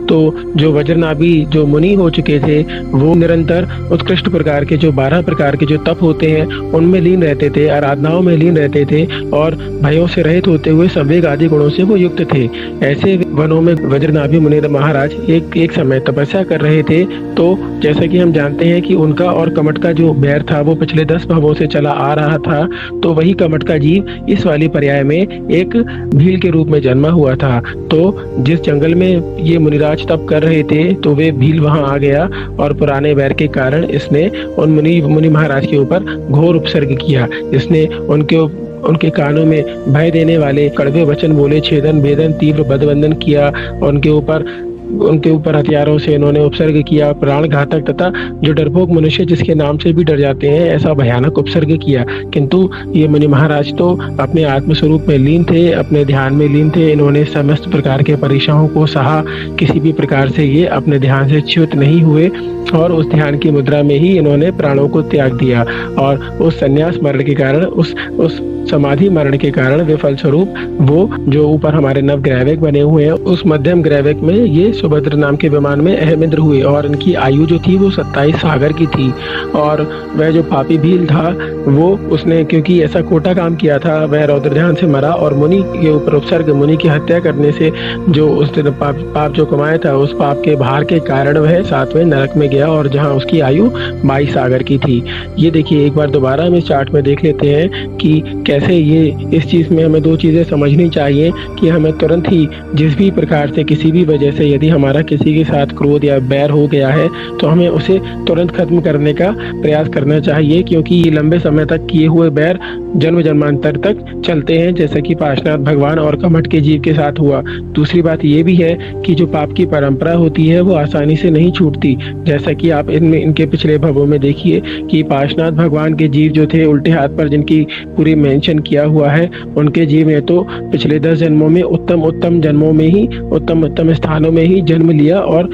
तो जो वज्रनाभि जो मुनि हो चुके थे वो निरंतर उत्कृष्ट प्रकार के जो 12 प्रकार के जो तप होते हैं उनमें लीन रहते थे, आराधनाओं में लीन रहते थे और भयों से रहित होते हुए संवेग आदि गुणों से वो युक्त थे। ऐसे वनों में वज्रनाभि मुनि महाराज एक समय तपस्या कर रहे थे। तो जैसा कि हम जानते हैं कि उनका और कमट का जो बैर था वो पिछले 10 भवों से चला आ रहा था। तो वही कमट का जीव इस वाली पर्याय में एक भील के रूप में जन्मा हुआ था। तो जिस जंगल में ये मुनिराज तप कर रहे थे तो वे भील वहां आ गया और पुराने बैर के कारण इसने उन मुनि महाराज के ऊपर घोर उपसर्ग किया। इसने उनके कानों में भय देने वाले कड़वे वचन बोले, छेदन भेदन तीव्र बदबंधन किया। उनके ऊपर हथियारों से इन्होंने उपसर्ग किया, प्राण घातक तथा जो डरपोक मनुष्य जिसके नाम से भी डर जाते हैं ऐसा भयानक उपसर्ग किया। किंतु ये मुनि महाराज तो अपने आत्मस्वरूप में लीन थे, अपने ध्यान में लीन थे। इन्होंने समस्त प्रकार के परीक्षाओं को सहा, किसी भी प्रकार से ये अपने ध्यान से च्युत नहीं हुए और उस ध्यान की मुद्रा में ही इन्होंने प्राणों को त्याग दिया। और उस संन्यास मरण के कारण, उस समाधि मरण के कारण वे फलस्वरूप वो जो ऊपर हमारे नव ग्रैविक बने हुए हैं उस मध्यम ग्रैविक में ये सुभद्र नाम के विमान में अहमिंद्र हुए और इनकी आयु जो थी वो 27 सागर की थी। और वह जो पापी भील था वो उसने क्योंकि ऐसा खोटा काम किया था वह रौद्र ध्यान से मरा और मुनि के ऊपर उपसर्ग, मुनि की हत्या करने से जो उसने पाप जो कमाया था उस पाप के भार के कारण वह 7वें नरक में गया और जहाँ उसकी आयु 22 सागर की थी। ये देखिए एक बार दोबारा हम इस चार्ट में देख लेते हैं कि कैसे ये इस चीज में हमें 2 चीजें समझनी चाहिए कि हमें तुरंत ही जिस भी प्रकार से किसी भी वजह से यदि हमारा किसी के साथ क्रोध या बैर हो गया है तो हमें उसे तुरंत खत्म करने का प्रयास करना चाहिए, क्योंकि ये लंबे समय तक किए हुए बैर जन्म जन्मांतर तक चलते हैं, जैसा कि पार्श्वनाथ भगवान और कमठ के जीव के साथ हुआ। दूसरी बात ये भी है कि जो पाप की परंपरा होती है वो आसानी से नहीं छूटती, जैसा कि आप इनके पिछले भवों में देखिए कि पार्श्वनाथ भगवान के जीव जो थे उल्टे हाथ पर जिनकी पूरी मेंशन किया हुआ है उनके जीव ने तो पिछले 10 जन्मों में उत्तम जन्मों में ही उत्तम स्थानों में ही जन्म लिया और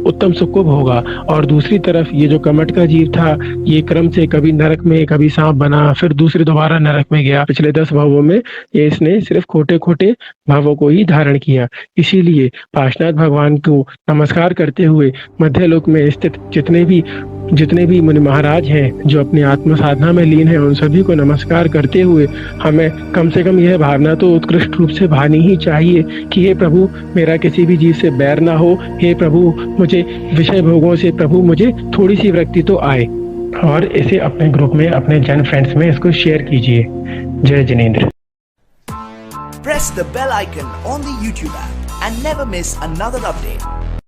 उत्तम सुख को भोगा। और दूसरी तरफ ये जो कमठ का जीव था ये क्रम से कभी नरक में, कभी सांप बना, फिर दूसरे दोबारा नरक में गया। पिछले 10 भवों में ये इसने सिर्फ खोटे भावों को ही धारण किया। इसीलिए पार्श्वनाथ भगवान को नमस्कार करते हुए मध्यलोक में स्थित जितने भी मुनि महाराज हैं जो अपनी आत्म साधना में लीन हैं उन सभी को नमस्कार करते हुए हमें कम से कम यह भावना तो उत्कृष्ट रूप से भानी ही चाहिए कि हे प्रभु मेरा किसी भी जीव से बैर ना हो, हे प्रभु मुझे विषय भोगों से प्रभु मुझे थोड़ी सी विरक्ति तो आए। और इसे अपने ग्रुप में, अपने जन फ्रेंड्स में इसको शेयर कीजिए। जय Jinendra. Press the bell icon on the YouTube app and never miss another update.